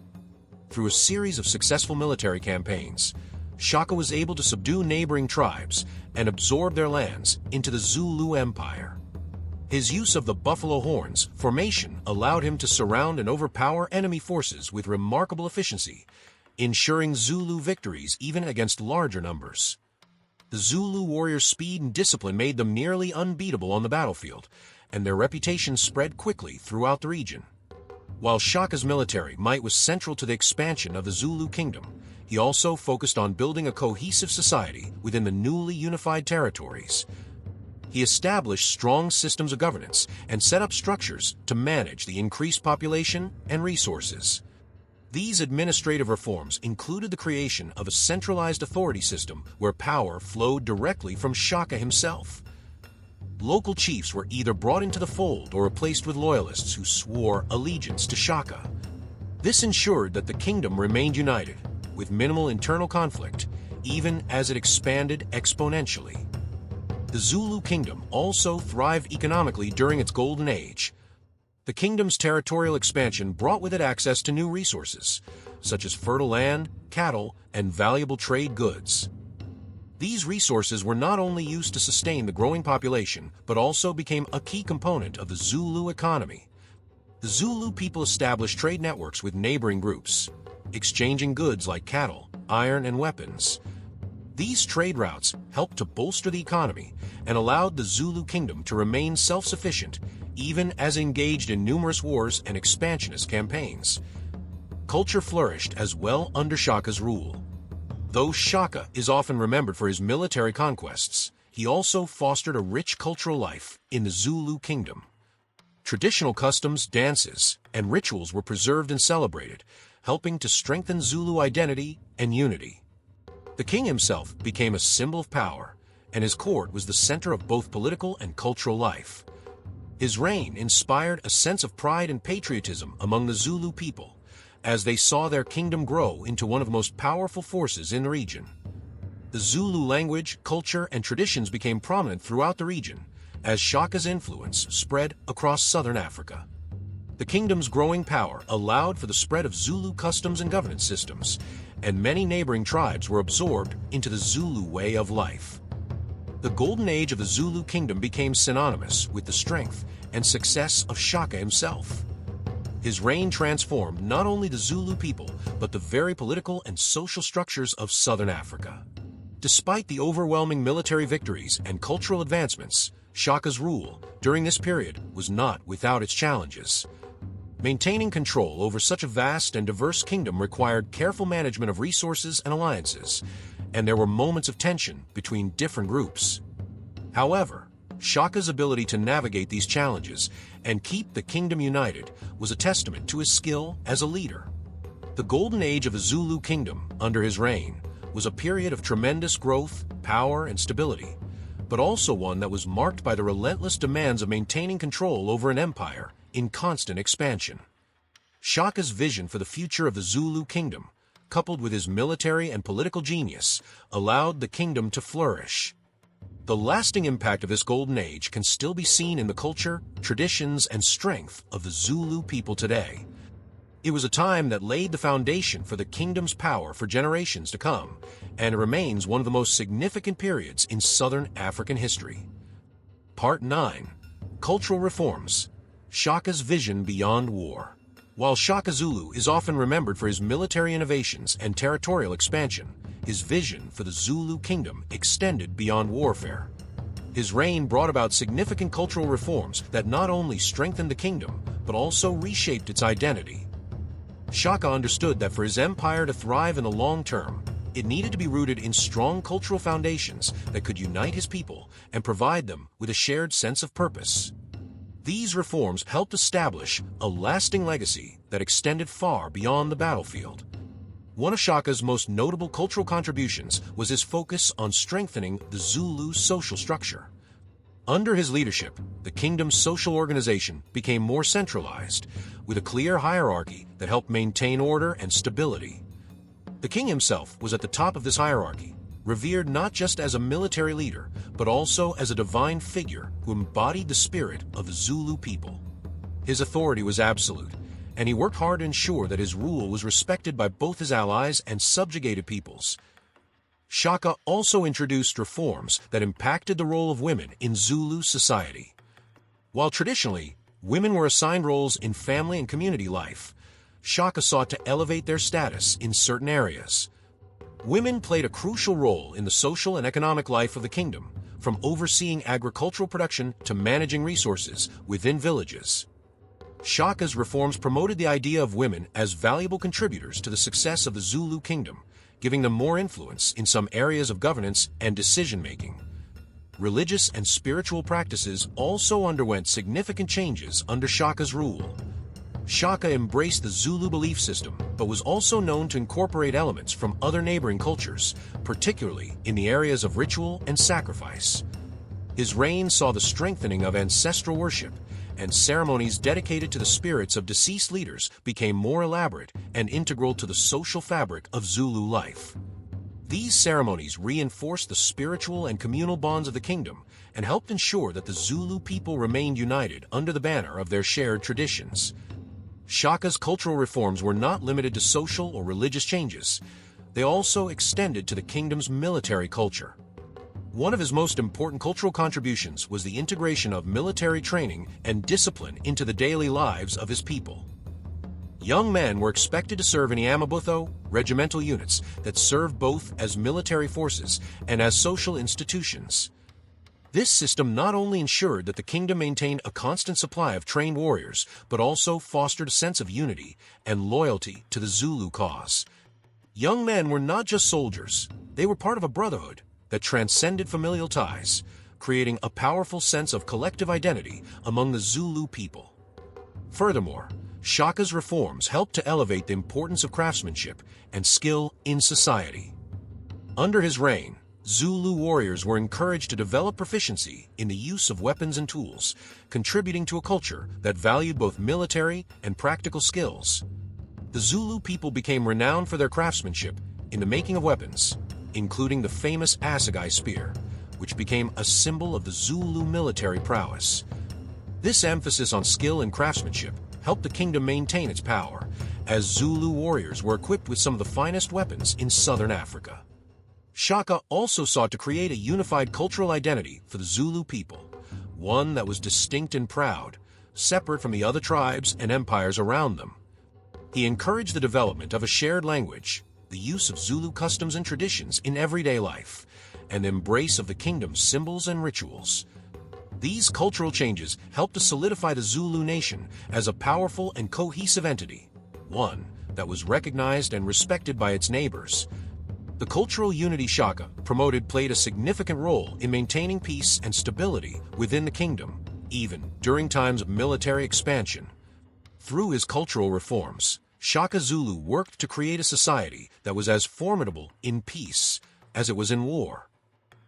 Through a series of successful military campaigns, Shaka was able to subdue neighboring tribes and absorb their lands into the Zulu Empire. His use of the buffalo horns formation allowed him to surround and overpower enemy forces with remarkable efficiency, ensuring Zulu victories even against larger numbers. The Zulu warriors' speed and discipline made them nearly unbeatable on the battlefield, and their reputation spread quickly throughout the region. While Shaka's military might was central to the expansion of the Zulu kingdom, he also focused on building a cohesive society within the newly unified territories. He established strong systems of governance and set up structures to manage the increased population and resources. These administrative reforms included the creation of a centralized authority system where power flowed directly from Shaka himself. local chiefs were either brought into the fold or replaced with loyalists who swore allegiance to Shaka. This ensured that the kingdom remained united, with minimal internal conflict, even as it expanded exponentially. The Zulu kingdom also thrived economically during its golden age. The kingdom's territorial expansion brought with it access to new resources, such as fertile land, cattle, and valuable trade goods. These resources were not only used to sustain the growing population, but also became a key component of the Zulu economy. The Zulu people established trade networks with neighboring groups, exchanging goods like cattle, iron, and weapons. These trade routes helped to bolster the economy and allowed the Zulu kingdom to remain self-sufficient, even as engaged in numerous wars and expansionist campaigns. Culture flourished as well under Shaka's rule. Though Shaka is often remembered for his military conquests, he also fostered a rich cultural life in the Zulu kingdom. Traditional customs, dances, and rituals were preserved and celebrated, helping to strengthen Zulu identity and unity. The king himself became a symbol of power, and his court was the center of both political and cultural life. His reign inspired a sense of pride and patriotism among the Zulu people, as they saw their kingdom grow into one of the most powerful forces in the region. The Zulu language, culture, and traditions became prominent throughout the region, as Shaka's influence spread across southern Africa. The kingdom's growing power allowed for the spread of Zulu customs and governance systems, and many neighboring tribes were absorbed into the Zulu way of life. The golden age of the Zulu kingdom became synonymous with the strength and success of Shaka himself. His reign transformed not only the Zulu people, but the very political and social structures of southern Africa. Despite the overwhelming military victories and cultural advancements, Shaka's rule during this period was not without its challenges. Maintaining control over such a vast and diverse kingdom required careful management of resources and alliances, and there were moments of tension between different groups. However, Shaka's ability to navigate these challenges and keep the kingdom united was a testament to his skill as a leader. The golden age of the Zulu kingdom, under his reign, was a period of tremendous growth, power, and stability, but also one that was marked by the relentless demands of maintaining control over an empire in constant expansion. Shaka's vision for the future of the Zulu kingdom, coupled with his military and political genius, allowed the kingdom to flourish. The lasting impact of this golden age can still be seen in the culture, traditions, and strength of the Zulu people today. It was a time that laid the foundation for the kingdom's power for generations to come, and it remains one of the most significant periods in Southern African history. Part 9. Cultural Reforms. Shaka's Vision Beyond War. While Shaka Zulu is often remembered for his military innovations and territorial expansion, his vision for the Zulu kingdom extended beyond warfare. His reign brought about significant cultural reforms that not only strengthened the kingdom, but also reshaped its identity. Shaka understood that for his empire to thrive in the long term, it needed to be rooted in strong cultural foundations that could unite his people and provide them with a shared sense of purpose. These reforms helped establish a lasting legacy that extended far beyond the battlefield. One of Shaka's most notable cultural contributions was his focus on strengthening the Zulu social structure. Under his leadership, the kingdom's social organization became more centralized, with a clear hierarchy that helped maintain order and stability. The king himself was at the top of this hierarchy, revered not just as a military leader, but also as a divine figure who embodied the spirit of the Zulu people. His authority was absolute, and he worked hard to ensure that his rule was respected by both his allies and subjugated peoples. Shaka also introduced reforms that impacted the role of women in Zulu society. While traditionally, women were assigned roles in family and community life, Shaka sought to elevate their status in certain areas. Women played a crucial role in the social and economic life of the kingdom, from overseeing agricultural production to managing resources within villages. Shaka's reforms promoted the idea of women as valuable contributors to the success of the Zulu kingdom, giving them more influence in some areas of governance and decision-making. Religious and spiritual practices also underwent significant changes under Shaka's rule. Shaka embraced the Zulu belief system, but was also known to incorporate elements from other neighboring cultures, particularly in the areas of ritual and sacrifice. His reign saw the strengthening of ancestral worship, and ceremonies dedicated to the spirits of deceased leaders became more elaborate and integral to the social fabric of Zulu life. These ceremonies reinforced the spiritual and communal bonds of the kingdom and helped ensure that the Zulu people remained united under the banner of their shared traditions. Shaka's cultural reforms were not limited to social or religious changes. They also extended to the kingdom's military culture. One of his most important cultural contributions was the integration of military training and discipline into the daily lives of his people. Young men were expected to serve in the Amabutho regimental units that served both as military forces and as social institutions. This system not only ensured that the kingdom maintained a constant supply of trained warriors, but also fostered a sense of unity and loyalty to the Zulu cause. Young men were not just soldiers, they were part of a brotherhood that transcended familial ties, creating a powerful sense of collective identity among the Zulu people. Furthermore, Shaka's reforms helped to elevate the importance of craftsmanship and skill in society. Under his reign, Zulu warriors were encouraged to develop proficiency in the use of weapons and tools, contributing to a culture that valued both military and practical skills. The Zulu people became renowned for their craftsmanship in the making of weapons, including the famous assegai spear, which became a symbol of the Zulu military prowess. This emphasis on skill and craftsmanship helped the kingdom maintain its power, as Zulu warriors were equipped with some of the finest weapons in southern Africa. Shaka also sought to create a unified cultural identity for the Zulu people, one that was distinct and proud, separate from the other tribes and empires around them. He encouraged the development of a shared language, the use of Zulu customs and traditions in everyday life, and the embrace of the kingdom's symbols and rituals. These cultural changes helped to solidify the Zulu nation as a powerful and cohesive entity, one that was recognized and respected by its neighbors. The cultural unity Shaka promoted played a significant role in maintaining peace and stability within the kingdom, even during times of military expansion. Through his cultural reforms, Shaka Zulu worked to create a society that was as formidable in peace as it was in war.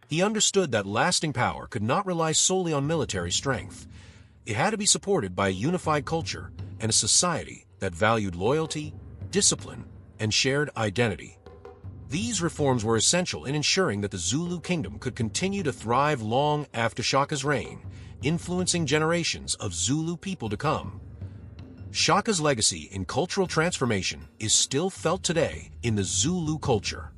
He understood that lasting power could not rely solely on military strength. It had to be supported by a unified culture and a society that valued loyalty, discipline, and shared identity. These reforms were essential in ensuring that the Zulu kingdom could continue to thrive long after Shaka's reign, influencing generations of Zulu people to come. Shaka's legacy in cultural transformation is still felt today in the Zulu culture.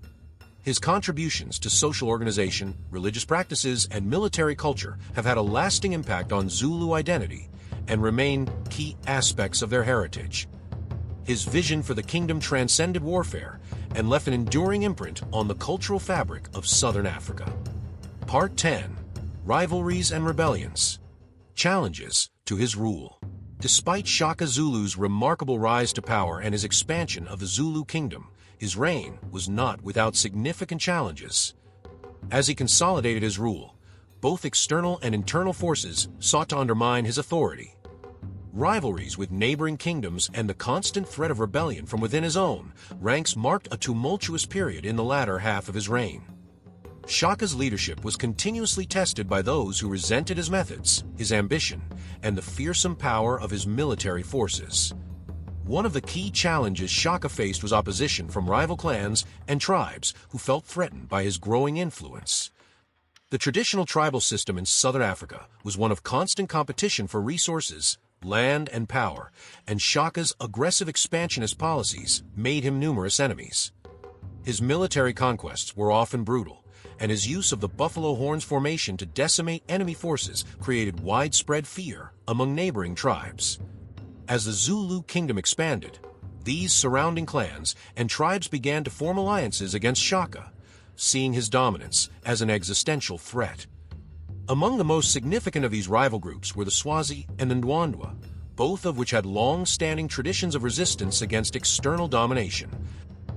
His contributions to social organization, religious practices, and military culture have had a lasting impact on Zulu identity and remain key aspects of their heritage. His vision for the kingdom transcended warfare and left an enduring imprint on the cultural fabric of Southern Africa. Part 10. Rivalries and Rebellions. Challenges to his rule. Despite Shaka Zulu's remarkable rise to power and his expansion of the Zulu kingdom, his reign was not without significant challenges. As he consolidated his rule, both external and internal forces sought to undermine his authority. Rivalries with neighboring kingdoms and the constant threat of rebellion from within his own ranks marked a tumultuous period in the latter half of his reign. Shaka's leadership was continuously tested by those who resented his methods, his ambition, and the fearsome power of his military forces. One of the key challenges Shaka faced was opposition from rival clans and tribes who felt threatened by his growing influence. The traditional tribal system in southern Africa was one of constant competition for resources, land, and power, and Shaka's aggressive expansionist policies made him numerous enemies. His military conquests were often brutal, and his use of the buffalo horns formation to decimate enemy forces created widespread fear among neighboring tribes. As the Zulu kingdom expanded, these surrounding clans and tribes began to form alliances against Shaka, seeing his dominance as an existential threat. Among the most significant of these rival groups were the Swazi and the Ndwandwe, both of which had long-standing traditions of resistance against external domination.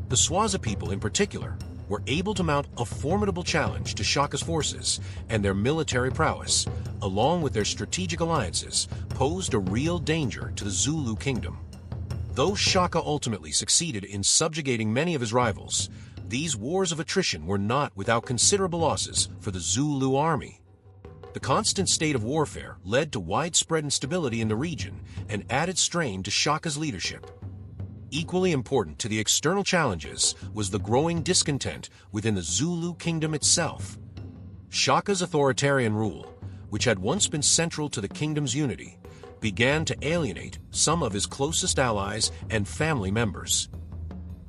The Swazi people in particular were able to mount a formidable challenge to Shaka's forces, and their military prowess, along with their strategic alliances, posed a real danger to the Zulu kingdom. Though Shaka ultimately succeeded in subjugating many of his rivals, these wars of attrition were not without considerable losses for the Zulu army. The constant state of warfare led to widespread instability in the region and added strain to Shaka's leadership. Equally important to the external challenges was the growing discontent within the Zulu kingdom itself. Shaka's authoritarian rule, which had once been central to the kingdom's unity, began to alienate some of his closest allies and family members.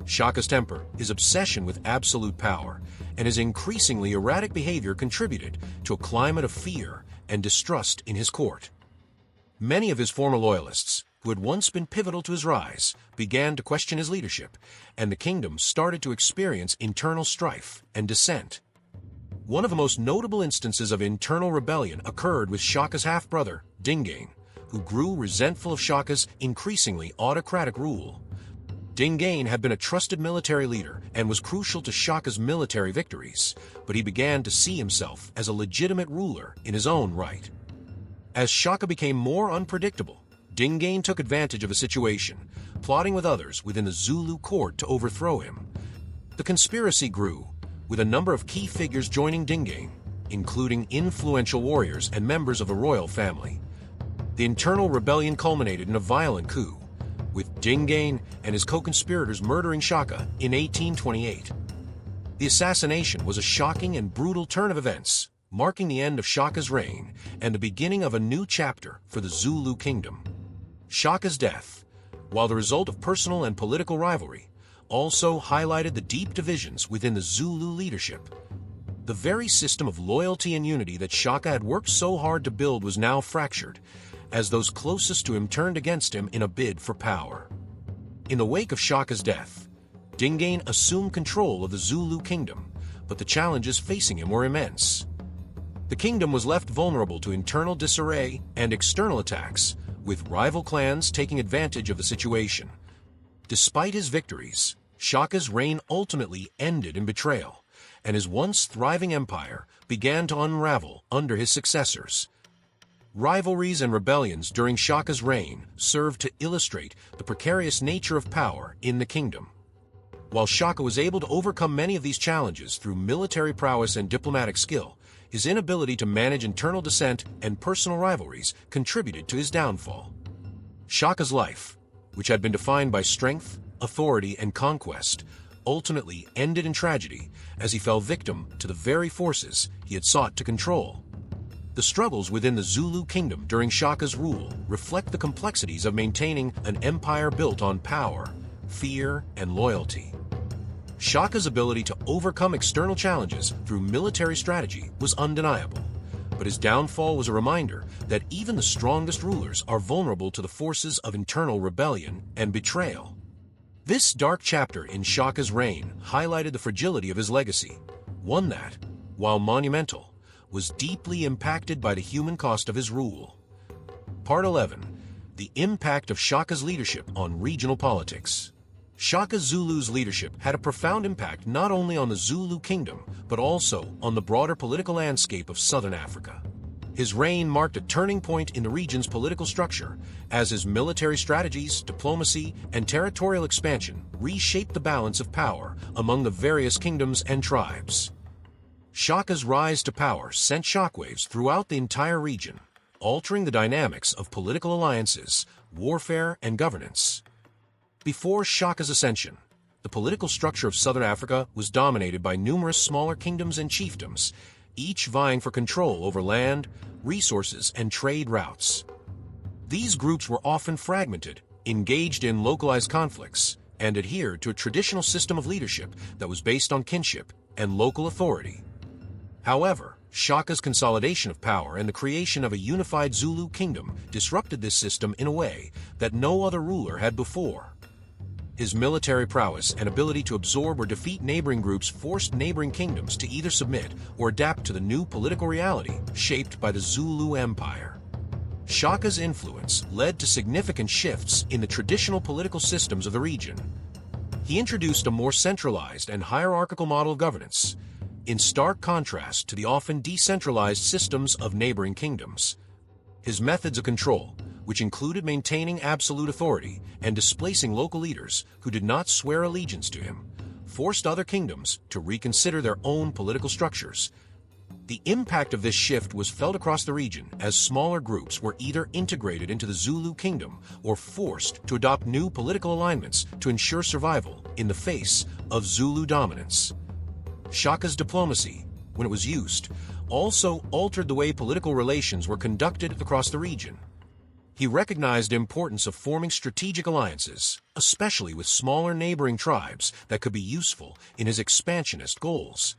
Shaka's temper, his obsession with absolute power, and his increasingly erratic behavior contributed to a climate of fear and distrust in his court. Many of his former loyalists, who had once been pivotal to his rise, began to question his leadership, and the kingdom started to experience internal strife and dissent. One of the most notable instances of internal rebellion occurred with Shaka's half-brother, Dingaan, who grew resentful of Shaka's increasingly autocratic rule. Dingaan had been a trusted military leader and was crucial to Shaka's military victories, but he began to see himself as a legitimate ruler in his own right. As Shaka became more unpredictable, Dingaan took advantage of a situation, plotting with others within the Zulu court to overthrow him. The conspiracy grew, with a number of key figures joining Dingaan, including influential warriors and members of the royal family. The internal rebellion culminated in a violent coup, with Dingaan and his co-conspirators murdering Shaka in 1828. The assassination was a shocking and brutal turn of events, marking the end of Shaka's reign and the beginning of a new chapter for the Zulu kingdom. Shaka's death, while the result of personal and political rivalry, also highlighted the deep divisions within the Zulu leadership. The very system of loyalty and unity that Shaka had worked so hard to build was now fractured, as those closest to him turned against him in a bid for power. In the wake of Shaka's death, Dingaan assumed control of the Zulu kingdom, but the challenges facing him were immense. The kingdom was left vulnerable to internal disarray and external attacks, with rival clans taking advantage of the situation. Despite his victories, Shaka's reign ultimately ended in betrayal, and his once thriving empire began to unravel under his successors. Rivalries and rebellions during Shaka's reign served to illustrate the precarious nature of power in the kingdom. While Shaka was able to overcome many of these challenges through military prowess and diplomatic skill, his inability to manage internal dissent and personal rivalries contributed to his downfall. Shaka's life, which had been defined by strength, authority, and conquest, ultimately ended in tragedy as he fell victim to the very forces he had sought to control. The struggles within the Zulu kingdom during Shaka's rule reflect the complexities of maintaining an empire built on power, fear, and loyalty. Shaka's ability to overcome external challenges through military strategy was undeniable, but his downfall was a reminder that even the strongest rulers are vulnerable to the forces of internal rebellion and betrayal. This dark chapter in Shaka's reign highlighted the fragility of his legacy, one that, while monumental, was deeply impacted by the human cost of his rule. Part 11. The impact of Shaka's leadership on regional politics. Shaka Zulu's leadership had a profound impact not only on the Zulu kingdom, but also on the broader political landscape of southern Africa. His reign marked a turning point in the region's political structure, as his military strategies, diplomacy, and territorial expansion reshaped the balance of power among the various kingdoms and tribes. Shaka's rise to power sent shockwaves throughout the entire region, altering the dynamics of political alliances, warfare, and governance. Before Shaka's ascension, the political structure of southern Africa was dominated by numerous smaller kingdoms and chiefdoms, each vying for control over land, resources, and trade routes. These groups were often fragmented, engaged in localized conflicts, and adhered to a traditional system of leadership that was based on kinship and local authority. However, Shaka's consolidation of power and the creation of a unified Zulu kingdom disrupted this system in a way that no other ruler had before. His military prowess and ability to absorb or defeat neighboring groups forced neighboring kingdoms to either submit or adapt to the new political reality shaped by the Zulu Empire. Shaka's influence led to significant shifts in the traditional political systems of the region. He introduced a more centralized and hierarchical model of governance, in stark contrast to the often decentralized systems of neighboring kingdoms. His methods of control, which included maintaining absolute authority and displacing local leaders who did not swear allegiance to him, forced other kingdoms to reconsider their own political structures. The impact of this shift was felt across the region as smaller groups were either integrated into the Zulu kingdom or forced to adopt new political alignments to ensure survival in the face of Zulu dominance. Shaka's diplomacy, when it was used, also altered the way political relations were conducted across the region. He recognized the importance of forming strategic alliances, especially with smaller neighboring tribes that could be useful in his expansionist goals.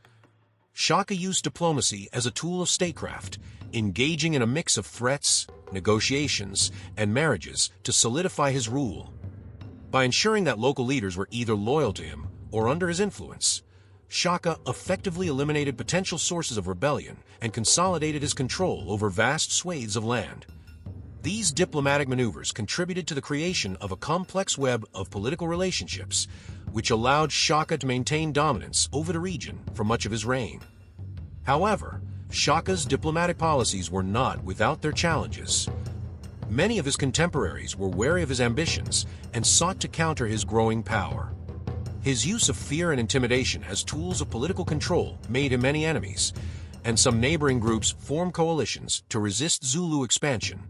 Shaka used diplomacy as a tool of statecraft, engaging in a mix of threats, negotiations, and marriages to solidify his rule. By ensuring that local leaders were either loyal to him or under his influence, Shaka effectively eliminated potential sources of rebellion and consolidated his control over vast swathes of land. These diplomatic maneuvers contributed to the creation of a complex web of political relationships, which allowed Shaka to maintain dominance over the region for much of his reign. However, Shaka's diplomatic policies were not without their challenges. Many of his contemporaries were wary of his ambitions and sought to counter his growing power. His use of fear and intimidation as tools of political control made him many enemies, and some neighboring groups formed coalitions to resist Zulu expansion.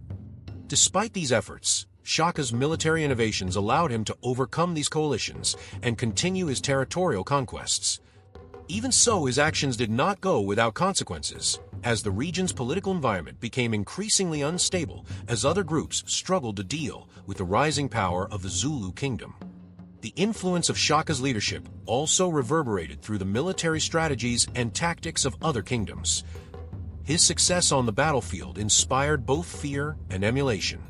Despite these efforts, Shaka's military innovations allowed him to overcome these coalitions and continue his territorial conquests. Even so, his actions did not go without consequences, as the region's political environment became increasingly unstable as other groups struggled to deal with the rising power of the Zulu kingdom. The influence of Shaka's leadership also reverberated through the military strategies and tactics of other kingdoms. His success on the battlefield inspired both fear and emulation.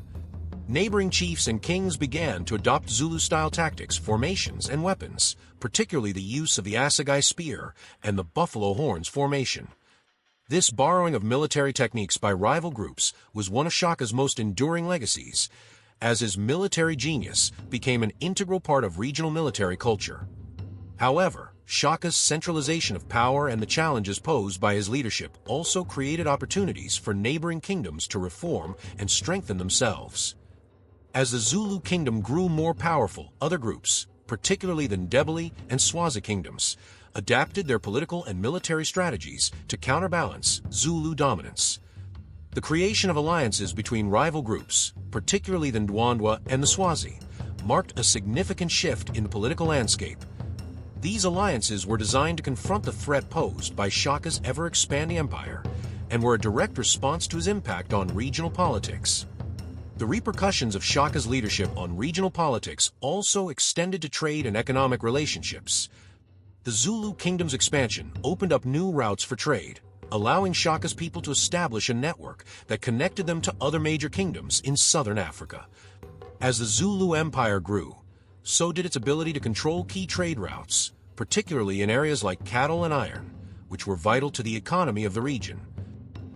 Neighboring chiefs and kings began to adopt Zulu-style tactics, formations, and weapons, particularly the use of the assegai spear and the buffalo horns formation. This borrowing of military techniques by rival groups was one of Shaka's most enduring legacies, as his military genius became an integral part of regional military culture. However, Shaka's centralization of power and the challenges posed by his leadership also created opportunities for neighboring kingdoms to reform and strengthen themselves. As the Zulu kingdom grew more powerful, other groups, particularly the Ndebele and Swazi kingdoms, adapted their political and military strategies to counterbalance Zulu dominance. The creation of alliances between rival groups, particularly the Ndwandwe and the Swazi, marked a significant shift in the political landscape. These alliances were designed to confront the threat posed by Shaka's ever-expanding empire and were a direct response to his impact on regional politics. The repercussions of Shaka's leadership on regional politics also extended to trade and economic relationships. The Zulu kingdom's expansion opened up new routes for trade, allowing Shaka's people to establish a network that connected them to other major kingdoms in southern Africa. As the Zulu Empire grew, so did its ability to control key trade routes, particularly in areas like cattle and iron, which were vital to the economy of the region.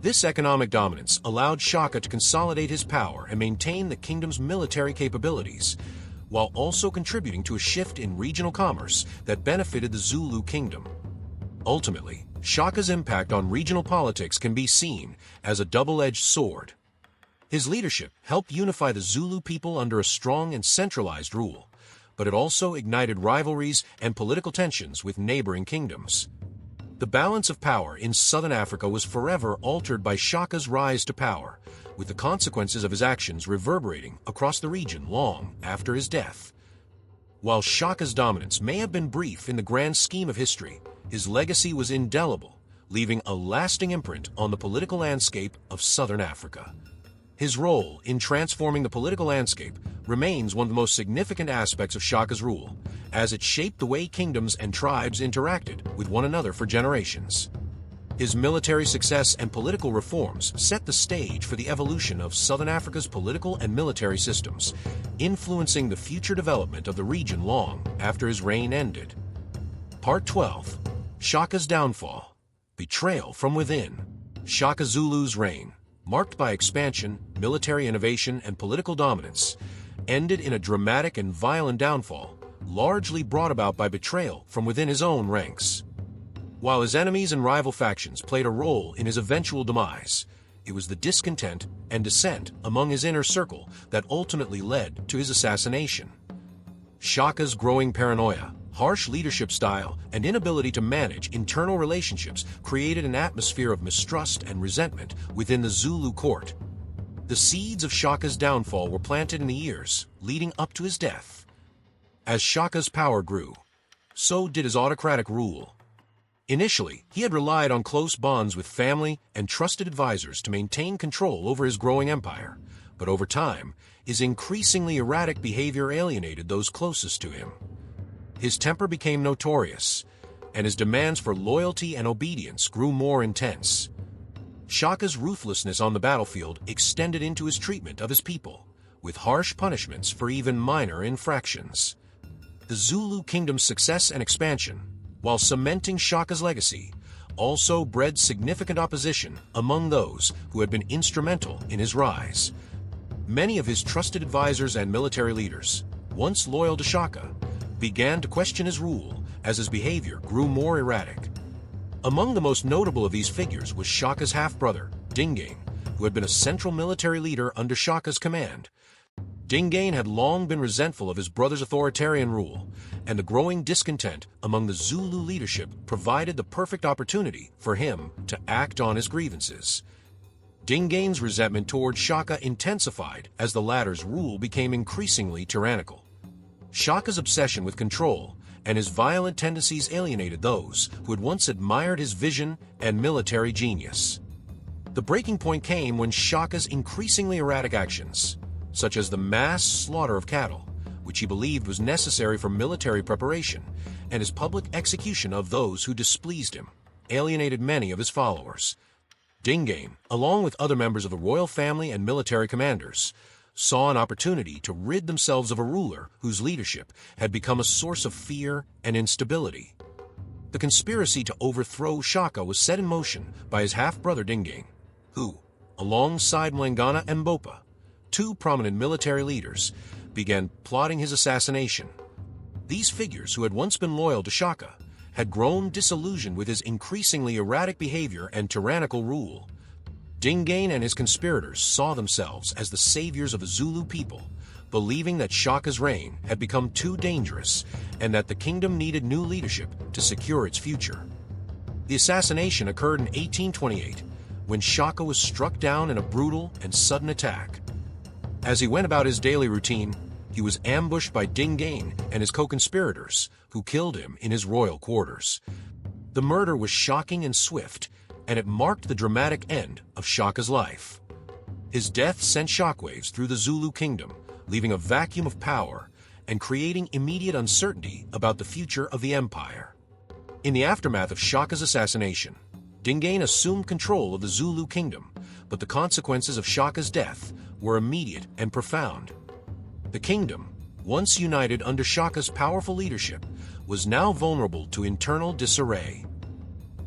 This economic dominance allowed Shaka to consolidate his power and maintain the kingdom's military capabilities, while also contributing to a shift in regional commerce that benefited the Zulu kingdom. Ultimately, Shaka's impact on regional politics can be seen as a double-edged sword. His leadership helped unify the Zulu people under a strong and centralized rule, but it also ignited rivalries and political tensions with neighboring kingdoms. The balance of power in southern Africa was forever altered by Shaka's rise to power, with the consequences of his actions reverberating across the region long after his death. While Shaka's dominance may have been brief in the grand scheme of history, his legacy was indelible, leaving a lasting imprint on the political landscape of southern Africa. His role in transforming the political landscape remains one of the most significant aspects of Shaka's rule, as it shaped the way kingdoms and tribes interacted with one another for generations. His military success and political reforms set the stage for the evolution of southern Africa's political and military systems, influencing the future development of the region long after his reign ended. Part 12. Shaka's Downfall. Betrayal from Within. Shaka Zulu's reign, marked by expansion, military innovation, and political dominance, ended in a dramatic and violent downfall, largely brought about by betrayal from within his own ranks. While his enemies and rival factions played a role in his eventual demise, it was the discontent and dissent among his inner circle that ultimately led to his assassination. Shaka's growing paranoia, harsh leadership style, and inability to manage internal relationships created an atmosphere of mistrust and resentment within the Zulu court. The seeds of Shaka's downfall were planted in the years leading up to his death. As Shaka's power grew, so did his autocratic rule. Initially, he had relied on close bonds with family and trusted advisors to maintain control over his growing empire, but over time, his increasingly erratic behavior alienated those closest to him. His temper became notorious, and his demands for loyalty and obedience grew more intense. Shaka's ruthlessness on the battlefield extended into his treatment of his people, with harsh punishments for even minor infractions. The Zulu kingdom's success and expansion, while cementing Shaka's legacy, also bred significant opposition among those who had been instrumental in his rise. Many of his trusted advisors and military leaders, once loyal to Shaka, began to question his rule as his behavior grew more erratic. Among the most notable of these figures was Shaka's half-brother, Dingaan, who had been a central military leader under Shaka's command. Dingaan had long been resentful of his brother's authoritarian rule, and the growing discontent among the Zulu leadership provided the perfect opportunity for him to act on his grievances. Dingaan's resentment toward Shaka intensified as the latter's rule became increasingly tyrannical. Shaka's obsession with control and his violent tendencies alienated those who had once admired his vision and military genius. The breaking point came when Shaka's increasingly erratic actions, such as the mass slaughter of cattle, which he believed was necessary for military preparation, and his public execution of those who displeased him, alienated many of his followers. Dingaan, along with other members of the royal family and military commanders, saw an opportunity to rid themselves of a ruler whose leadership had become a source of fear and instability. The conspiracy to overthrow Shaka was set in motion by his half-brother Dingaan, who, alongside Mlangana and Mbopa, two prominent military leaders, began plotting his assassination. These figures, who had once been loyal to Shaka, had grown disillusioned with his increasingly erratic behavior and tyrannical rule. Dingaan and his conspirators saw themselves as the saviors of the Zulu people, believing that Shaka's reign had become too dangerous and that the kingdom needed new leadership to secure its future. The assassination occurred in 1828, when Shaka was struck down in a brutal and sudden attack. As he went about his daily routine, he was ambushed by Dingaan and his co-conspirators, who killed him in his royal quarters. The murder was shocking and swift, and it marked the dramatic end of Shaka's life. His death sent shockwaves through the Zulu kingdom, leaving a vacuum of power and creating immediate uncertainty about the future of the empire. In the aftermath of Shaka's assassination, Dingaan assumed control of the Zulu kingdom, but the consequences of Shaka's death were immediate and profound. The kingdom, once united under Shaka's powerful leadership, was now vulnerable to internal disarray.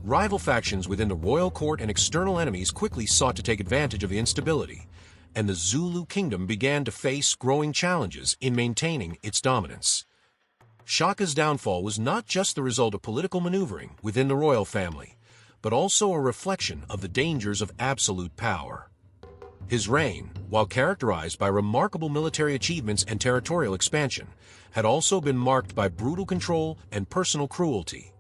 Rival factions within the royal court and external enemies quickly sought to take advantage of the instability, and the Zulu kingdom began to face growing challenges in maintaining its dominance. Shaka's downfall was not just the result of political maneuvering within the royal family, but also a reflection of the dangers of absolute power. His reign, while characterized by remarkable military achievements and territorial expansion, had also been marked by brutal control and personal cruelty.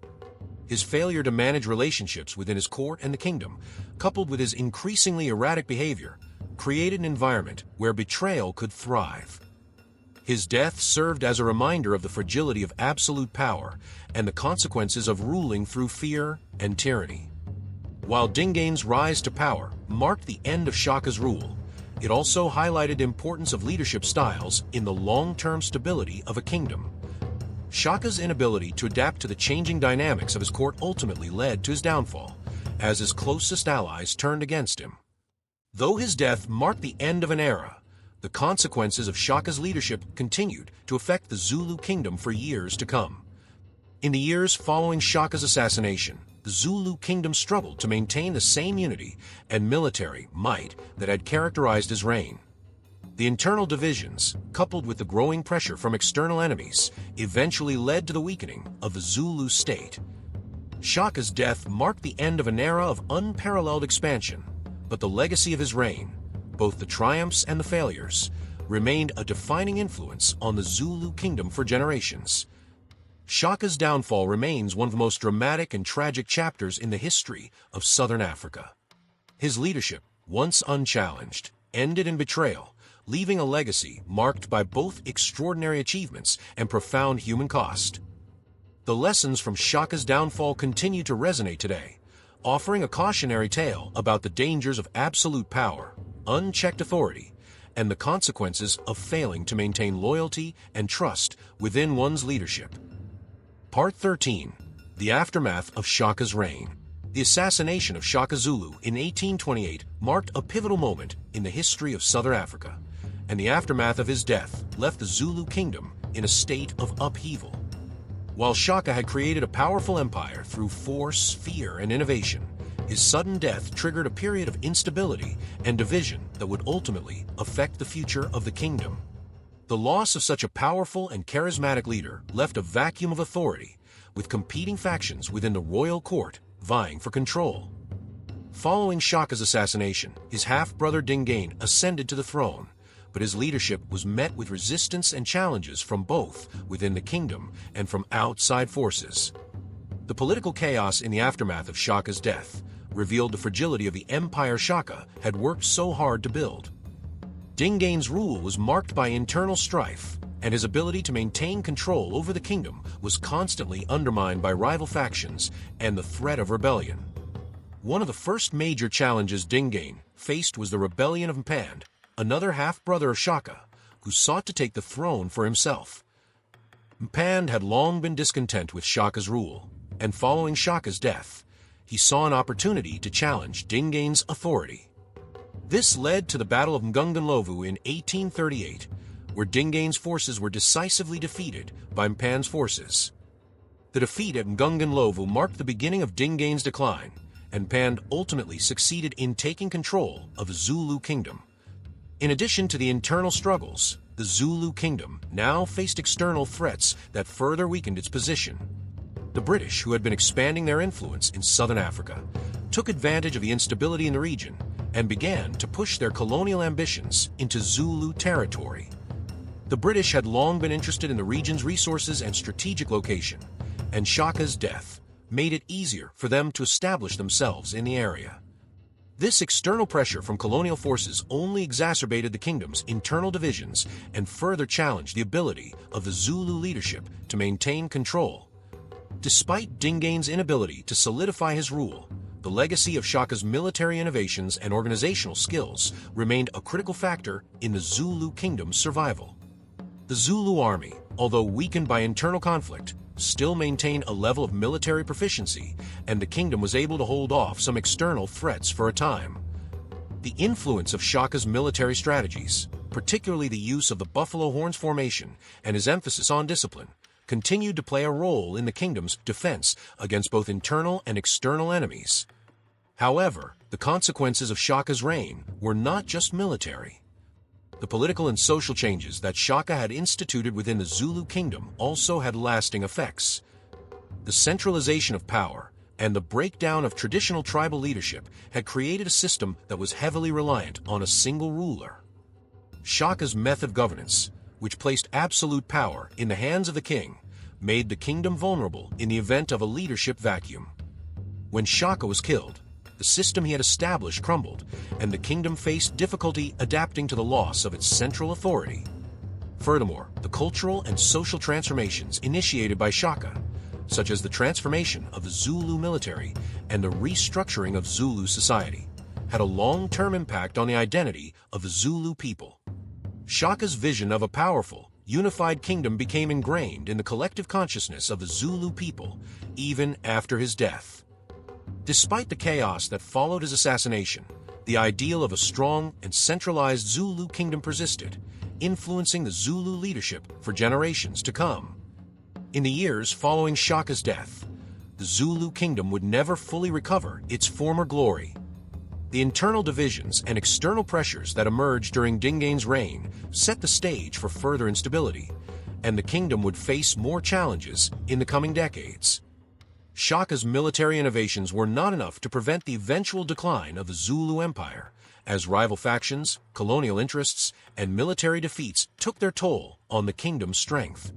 His failure to manage relationships within his court and the kingdom, coupled with his increasingly erratic behavior, created an environment where betrayal could thrive. His death served as a reminder of the fragility of absolute power and the consequences of ruling through fear and tyranny. While Dingaan's rise to power marked the end of Shaka's rule, it also highlighted the importance of leadership styles in the long-term stability of a kingdom. Shaka's inability to adapt to the changing dynamics of his court ultimately led to his downfall, as his closest allies turned against him. Though his death marked the end of an era, the consequences of Shaka's leadership continued to affect the Zulu kingdom for years to come. In the years following Shaka's assassination, the Zulu kingdom struggled to maintain the same unity and military might that had characterized his reign. The internal divisions, coupled with the growing pressure from external enemies, eventually led to the weakening of the Zulu state. Shaka's death marked the end of an era of unparalleled expansion, but the legacy of his reign, both the triumphs and the failures, remained a defining influence on the Zulu kingdom for generations. Shaka's downfall remains one of the most dramatic and tragic chapters in the history of southern Africa. His leadership, once unchallenged, ended in betrayal, leaving a legacy marked by both extraordinary achievements and profound human cost. The lessons from Shaka's downfall continue to resonate today, offering a cautionary tale about the dangers of absolute power, unchecked authority, and the consequences of failing to maintain loyalty and trust within one's leadership. Part 13. The Aftermath of Shaka's Reign. The assassination of Shaka Zulu in 1828 marked a pivotal moment in the history of southern Africa, and the aftermath of his death left the Zulu kingdom in a state of upheaval. While Shaka had created a powerful empire through force, fear, and innovation, his sudden death triggered a period of instability and division that would ultimately affect the future of the kingdom. The loss of such a powerful and charismatic leader left a vacuum of authority, with competing factions within the royal court vying for control. Following Shaka's assassination, his half-brother Dingain ascended to the throne, but his leadership was met with resistance and challenges from both within the kingdom and from outside forces. The political chaos in the aftermath of Shaka's death revealed the fragility of the empire Shaka had worked so hard to build. Dingain's rule was marked by internal strife, and his ability to maintain control over the kingdom was constantly undermined by rival factions and the threat of rebellion. One of the first major challenges Dingain faced was the rebellion of Mpande, another half-brother of Shaka, who sought to take the throne for himself. Mpande had long been discontent with Shaka's rule, and following Shaka's death, he saw an opportunity to challenge Dingain's authority. This led to the Battle of Mgunganlovu in 1838, where Dingain's forces were decisively defeated by Mpande's forces. The defeat at Mgunganlovu marked the beginning of Dingain's decline, and Mpande ultimately succeeded in taking control of the Zulu kingdom. In addition to the internal struggles, the Zulu kingdom now faced external threats that further weakened its position. The British, who had been expanding their influence in southern Africa, took advantage of the instability in the region and began to push their colonial ambitions into Zulu territory. The British had long been interested in the region's resources and strategic location, and Shaka's death made it easier for them to establish themselves in the area. This external pressure from colonial forces only exacerbated the kingdom's internal divisions and further challenged the ability of the Zulu leadership to maintain control. Despite Dingain's inability to solidify his rule, the legacy of Shaka's military innovations and organizational skills remained a critical factor in the Zulu kingdom's survival. The Zulu army, although weakened by internal conflict, still maintained a level of military proficiency, and the kingdom was able to hold off some external threats for a time. The influence of Shaka's military strategies, particularly the use of the buffalo horns formation and his emphasis on discipline, continued to play a role in the kingdom's defense against both internal and external enemies. However, the consequences of Shaka's reign were not just military. The political and social changes that Shaka had instituted within the Zulu kingdom also had lasting effects. The centralization of power and the breakdown of traditional tribal leadership had created a system that was heavily reliant on a single ruler. Shaka's method of governance, which placed absolute power in the hands of the king, made the kingdom vulnerable in the event of a leadership vacuum. When Shaka was killed, the system he had established crumbled, and the kingdom faced difficulty adapting to the loss of its central authority. Furthermore, the cultural and social transformations initiated by Shaka, such as the transformation of the Zulu military and the restructuring of Zulu society, had a long-term impact on the identity of the Zulu people. Shaka's vision of a powerful, unified kingdom became ingrained in the collective consciousness of the Zulu people, even after his death. Despite the chaos that followed his assassination, the ideal of a strong and centralized Zulu kingdom persisted, influencing the Zulu leadership for generations to come. In the years following Shaka's death, the Zulu kingdom would never fully recover its former glory. The internal divisions and external pressures that emerged during Dingain's reign set the stage for further instability, and the kingdom would face more challenges in the coming decades. Shaka's military innovations were not enough to prevent the eventual decline of the Zulu Empire, as rival factions, colonial interests, and military defeats took their toll on the kingdom's strength.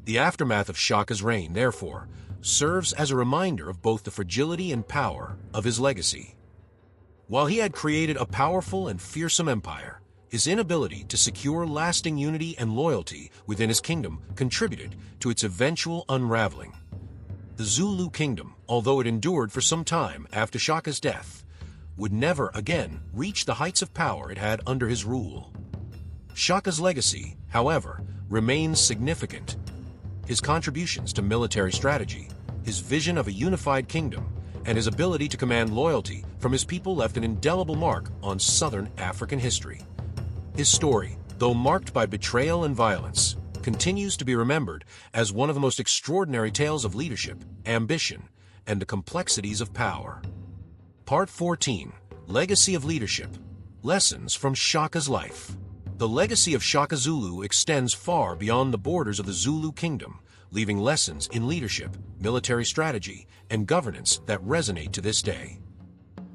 The aftermath of Shaka's reign, therefore, serves as a reminder of both the fragility and power of his legacy. While he had created a powerful and fearsome empire, his inability to secure lasting unity and loyalty within his kingdom contributed to its eventual unraveling. The Zulu kingdom, although it endured for some time after Shaka's death, would never again reach the heights of power it had under his rule. Shaka's legacy, however, remains significant. His contributions to military strategy, his vision of a unified kingdom, and his ability to command loyalty from his people left an indelible mark on Southern African history. His story, though marked by betrayal and violence, continues to be remembered as one of the most extraordinary tales of leadership, ambition, and the complexities of power. Part 14. Legacy of Leadership. Lessons from Shaka's Life. The legacy of Shaka Zulu extends far beyond the borders of the Zulu kingdom, leaving lessons in leadership, military strategy, and governance that resonate to this day.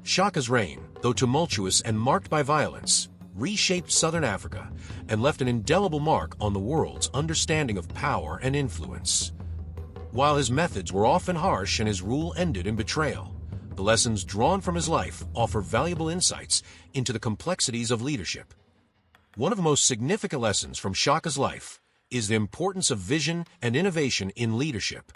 Shaka's reign, though tumultuous and marked by violence, reshaped Southern Africa and left an indelible mark on the world's understanding of power and influence. While his methods were often harsh and his rule ended in betrayal, the lessons drawn from his life offer valuable insights into the complexities of leadership. One of the most significant lessons from Shaka's life is the importance of vision and innovation in leadership.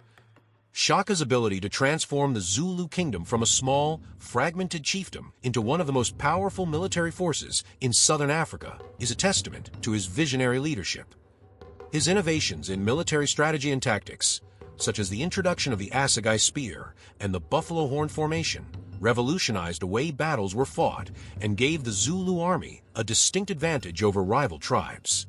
Shaka's ability to transform the Zulu kingdom from a small, fragmented chiefdom into one of the most powerful military forces in southern Africa is a testament to his visionary leadership. His innovations in military strategy and tactics, such as the introduction of the assegai spear and the buffalo horn formation, revolutionized the way battles were fought and gave the Zulu army a distinct advantage over rival tribes.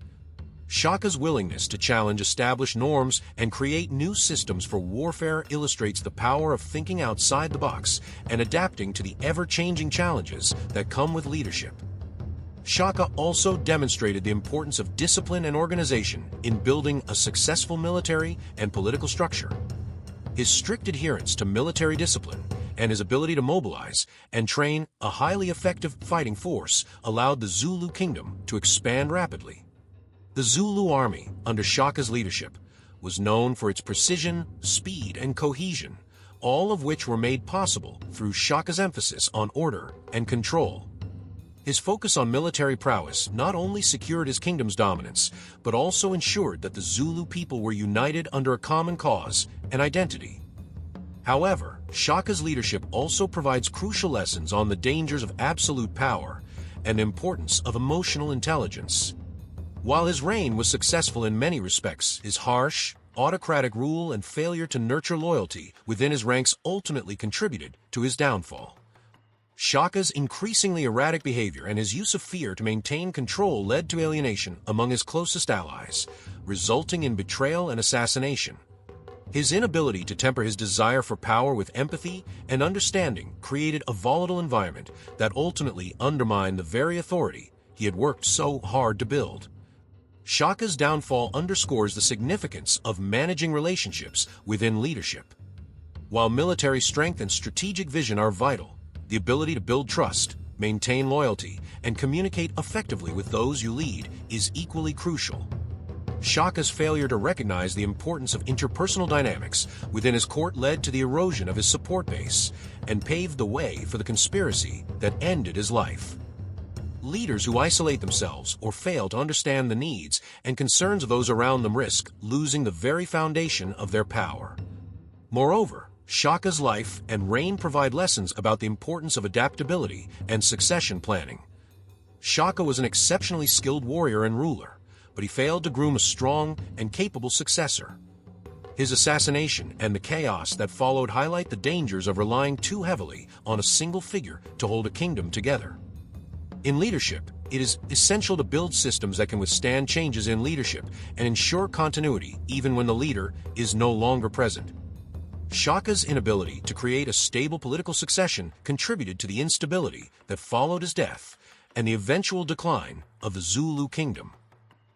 Shaka's willingness to challenge established norms and create new systems for warfare illustrates the power of thinking outside the box and adapting to the ever-changing challenges that come with leadership. Shaka also demonstrated the importance of discipline and organization in building a successful military and political structure. His strict adherence to military discipline and his ability to mobilize and train a highly effective fighting force allowed the Zulu kingdom to expand rapidly. The Zulu army, under Shaka's leadership, was known for its precision, speed, and cohesion, all of which were made possible through Shaka's emphasis on order and control. His focus on military prowess not only secured his kingdom's dominance, but also ensured that the Zulu people were united under a common cause and identity. However, Shaka's leadership also provides crucial lessons on the dangers of absolute power and the importance of emotional intelligence. While his reign was successful in many respects, his harsh, autocratic rule and failure to nurture loyalty within his ranks ultimately contributed to his downfall. Shaka's increasingly erratic behavior and his use of fear to maintain control led to alienation among his closest allies, resulting in betrayal and assassination. His inability to temper his desire for power with empathy and understanding created a volatile environment that ultimately undermined the very authority he had worked so hard to build. Shaka's downfall underscores the significance of managing relationships within leadership. While military strength and strategic vision are vital, the ability to build trust, maintain loyalty, and communicate effectively with those you lead is equally crucial. Shaka's failure to recognize the importance of interpersonal dynamics within his court led to the erosion of his support base and paved the way for the conspiracy that ended his life. Leaders who isolate themselves or fail to understand the needs and concerns of those around them risk losing the very foundation of their power. Moreover, Shaka's life and reign provide lessons about the importance of adaptability and succession planning. Shaka was an exceptionally skilled warrior and ruler, but he failed to groom a strong and capable successor. His assassination and the chaos that followed highlight the dangers of relying too heavily on a single figure to hold a kingdom together. In leadership, it is essential to build systems that can withstand changes in leadership and ensure continuity even when the leader is no longer present. Shaka's inability to create a stable political succession contributed to the instability that followed his death and the eventual decline of the Zulu kingdom.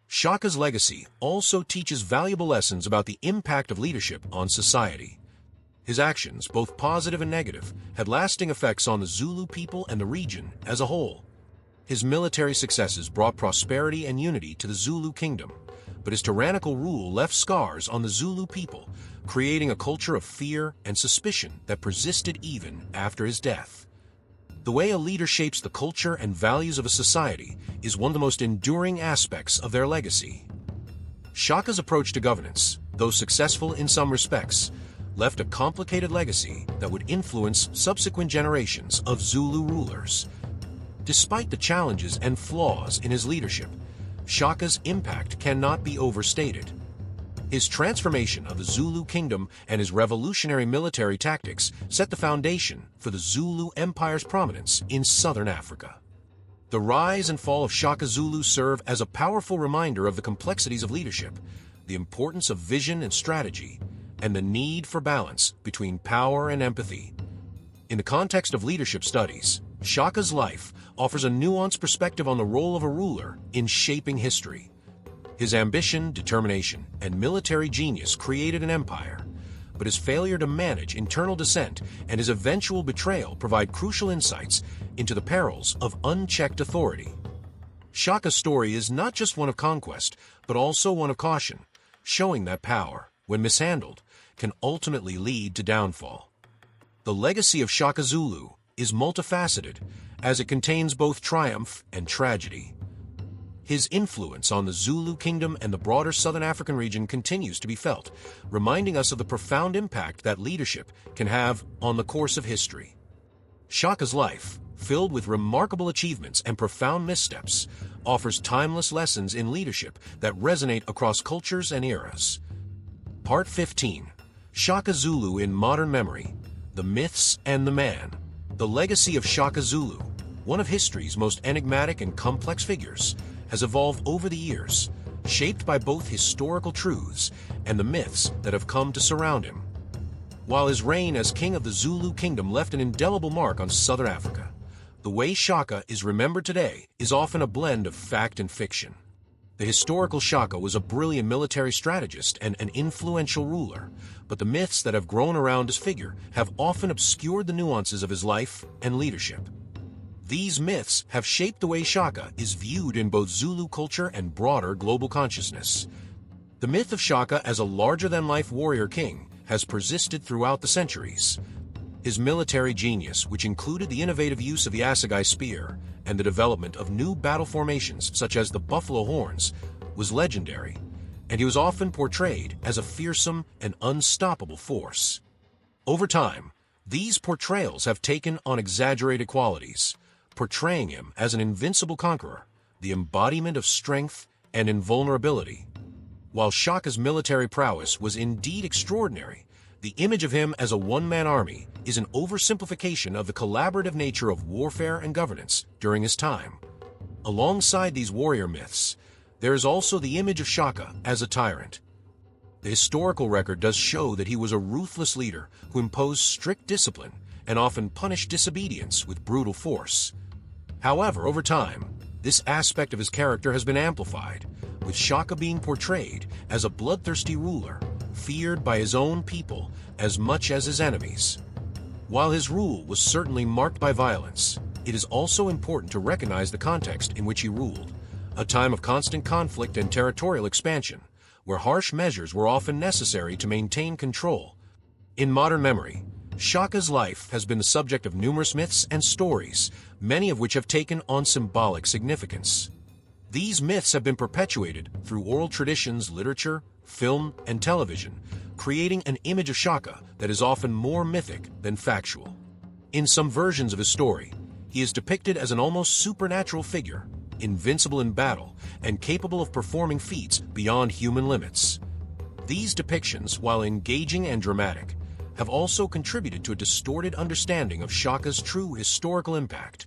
Shaka's legacy also teaches valuable lessons about the impact of leadership on society. His actions, both positive and negative, had lasting effects on the Zulu people and the region as a whole. His military successes brought prosperity and unity to the Zulu kingdom, but but his tyrannical rule left scars on the Zulu people, creating a culture of fear and suspicion that persisted even after his death. The way a leader shapes the culture and values of a society is one of the most enduring aspects of their legacy. Shaka's approach to governance, though successful in some respects, left a complicated legacy that would influence subsequent generations of Zulu rulers. Despite the challenges and flaws in his leadership, Shaka's impact cannot be overstated. His transformation of the Zulu kingdom and his revolutionary military tactics set the foundation for the Zulu Empire's prominence in southern Africa. The rise and fall of Shaka Zulu serve as a powerful reminder of the complexities of leadership, the importance of vision and strategy, and the need for balance between power and empathy. In the context of leadership studies, Shaka's life offers a nuanced perspective on the role of a ruler in shaping history. His ambition, determination, and military genius created an empire, but his failure to manage internal dissent and his eventual betrayal provide crucial insights into the perils of unchecked authority. Shaka's story is not just one of conquest, but also one of caution, showing that power, when mishandled, can ultimately lead to downfall. The legacy of Shaka Zulu is multifaceted, as it contains both triumph and tragedy. His influence on the Zulu kingdom and the broader Southern African region continues to be felt, reminding us of the profound impact that leadership can have on the course of history. Shaka's life, filled with remarkable achievements and profound missteps, offers timeless lessons in leadership that resonate across cultures and eras. Part 15. Shaka Zulu in Modern Memory: The Myths and the Man. The legacy of Shaka Zulu, one of history's most enigmatic and complex figures, has evolved over the years, shaped by both historical truths and the myths that have come to surround him. While his reign as king of the Zulu kingdom left an indelible mark on southern Africa, the way Shaka is remembered today is often a blend of fact and fiction. The historical Shaka was a brilliant military strategist and an influential ruler, but the myths that have grown around his figure have often obscured the nuances of his life and leadership. These myths have shaped the way Shaka is viewed in both Zulu culture and broader global consciousness. The myth of Shaka as a larger-than-life warrior king has persisted throughout the centuries. His military genius, which included the innovative use of the assegai spear and the development of new battle formations such as the buffalo horns, was legendary, and he was often portrayed as a fearsome and unstoppable force. Over time, these portrayals have taken on exaggerated qualities, portraying him as an invincible conqueror, the embodiment of strength and invulnerability. While Shaka's military prowess was indeed extraordinary, the image of him as a one-man army is an oversimplification of the collaborative nature of warfare and governance during his time. Alongside these warrior myths, there is also the image of Shaka as a tyrant. The historical record does show that he was a ruthless leader who imposed strict discipline and often punished disobedience with brutal force. However, over time, this aspect of his character has been amplified, with Shaka being portrayed as a bloodthirsty ruler, feared by his own people as much as his enemies. While his rule was certainly marked by violence, it is also important to recognize the context in which he ruled, a time of constant conflict and territorial expansion, where harsh measures were often necessary to maintain control. In modern memory, Shaka's life has been the subject of numerous myths and stories, many of which have taken on symbolic significance. These myths have been perpetuated through oral traditions, literature, film, and television, creating an image of Shaka that is often more mythic than factual. In some versions of his story, he is depicted as an almost supernatural figure, invincible in battle and capable of performing feats beyond human limits. These depictions, while engaging and dramatic, have also contributed to a distorted understanding of Shaka's true historical impact.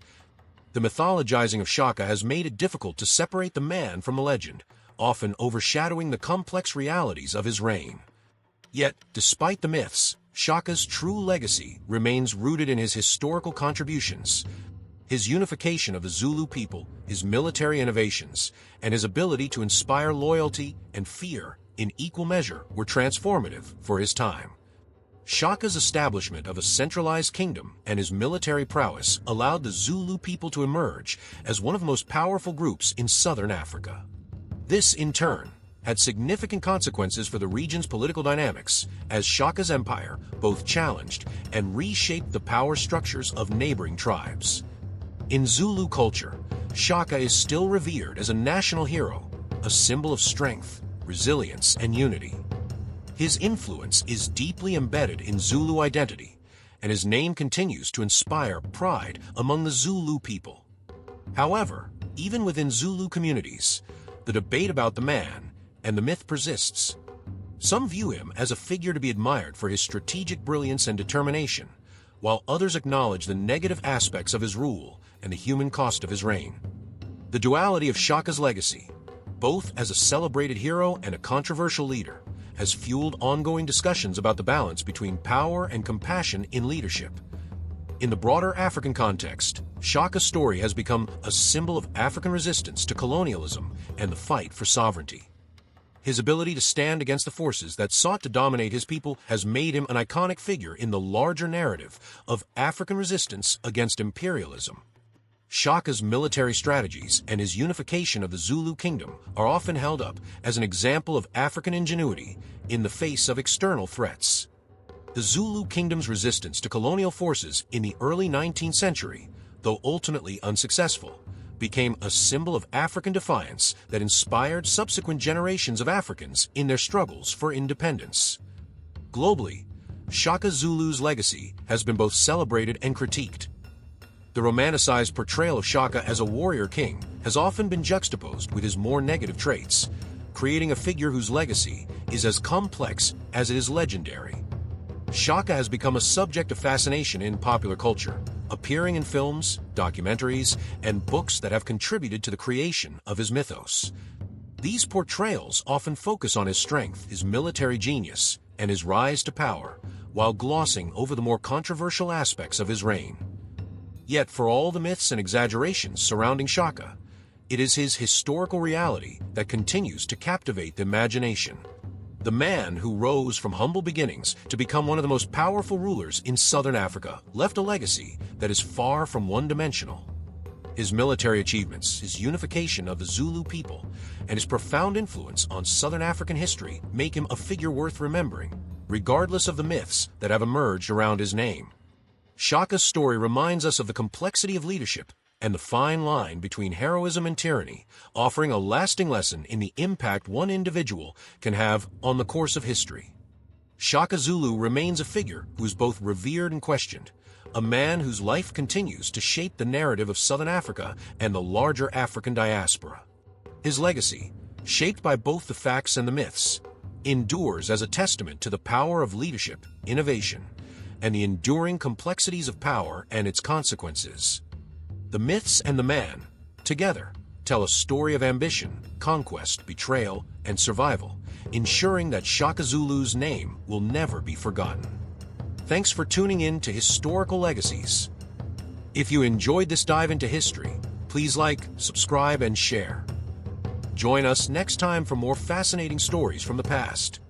The mythologizing of Shaka has made it difficult to separate the man from the legend, often overshadowing the complex realities of his reign. Yet, despite the myths, Shaka's true legacy remains rooted in his historical contributions. His unification of the Zulu people, his military innovations, and his ability to inspire loyalty and fear in equal measure were transformative for his time. Shaka's establishment of a centralized kingdom and his military prowess allowed the Zulu people to emerge as one of the most powerful groups in southern Africa. This, in turn, had significant consequences for the region's political dynamics, as Shaka's empire both challenged and reshaped the power structures of neighboring tribes. In Zulu culture, Shaka is still revered as a national hero, a symbol of strength, resilience, and unity. His influence is deeply embedded in Zulu identity, and his name continues to inspire pride among the Zulu people. However, even within Zulu communities, the debate about the man and the myth persists. Some view him as a figure to be admired for his strategic brilliance and determination, while others acknowledge the negative aspects of his rule and the human cost of his reign. The duality of Shaka's legacy, both as a celebrated hero and a controversial leader, has fueled ongoing discussions about the balance between power and compassion in leadership. In the broader African context, Shaka's story has become a symbol of African resistance to colonialism and the fight for sovereignty. His ability to stand against the forces that sought to dominate his people has made him an iconic figure in the larger narrative of African resistance against imperialism. Shaka's military strategies and his unification of the Zulu kingdom are often held up as an example of African ingenuity in the face of external threats. The Zulu kingdom's resistance to colonial forces in the early 19th century, though ultimately unsuccessful, became a symbol of African defiance that inspired subsequent generations of Africans in their struggles for independence. Globally, Shaka Zulu's legacy has been both celebrated and critiqued. The romanticized portrayal of Shaka as a warrior king has often been juxtaposed with his more negative traits, creating a figure whose legacy is as complex as it is legendary. Shaka has become a subject of fascination in popular culture, appearing in films, documentaries, and books that have contributed to the creation of his mythos. These portrayals often focus on his strength, his military genius, and his rise to power, while glossing over the more controversial aspects of his reign. Yet, for all the myths and exaggerations surrounding Shaka, it is his historical reality that continues to captivate the imagination. The man who rose from humble beginnings to become one of the most powerful rulers in southern Africa left a legacy that is far from one-dimensional. His military achievements, his unification of the Zulu people, and his profound influence on southern African history make him a figure worth remembering, regardless of the myths that have emerged around his name. Shaka's story reminds us of the complexity of leadership and the fine line between heroism and tyranny, offering a lasting lesson in the impact one individual can have on the course of history. Shaka Zulu remains a figure who is both revered and questioned, a man whose life continues to shape the narrative of Southern Africa and the larger African diaspora. His legacy, shaped by both the facts and the myths, endures as a testament to the power of leadership, innovation, and the enduring complexities of power and its consequences. The myths and the man, together, tell a story of ambition, conquest, betrayal, and survival, ensuring that Shaka Zulu's name will never be forgotten. Thanks for tuning in to Historical Legacies. If you enjoyed this dive into history, please like, subscribe, and share. Join us next time for more fascinating stories from the past.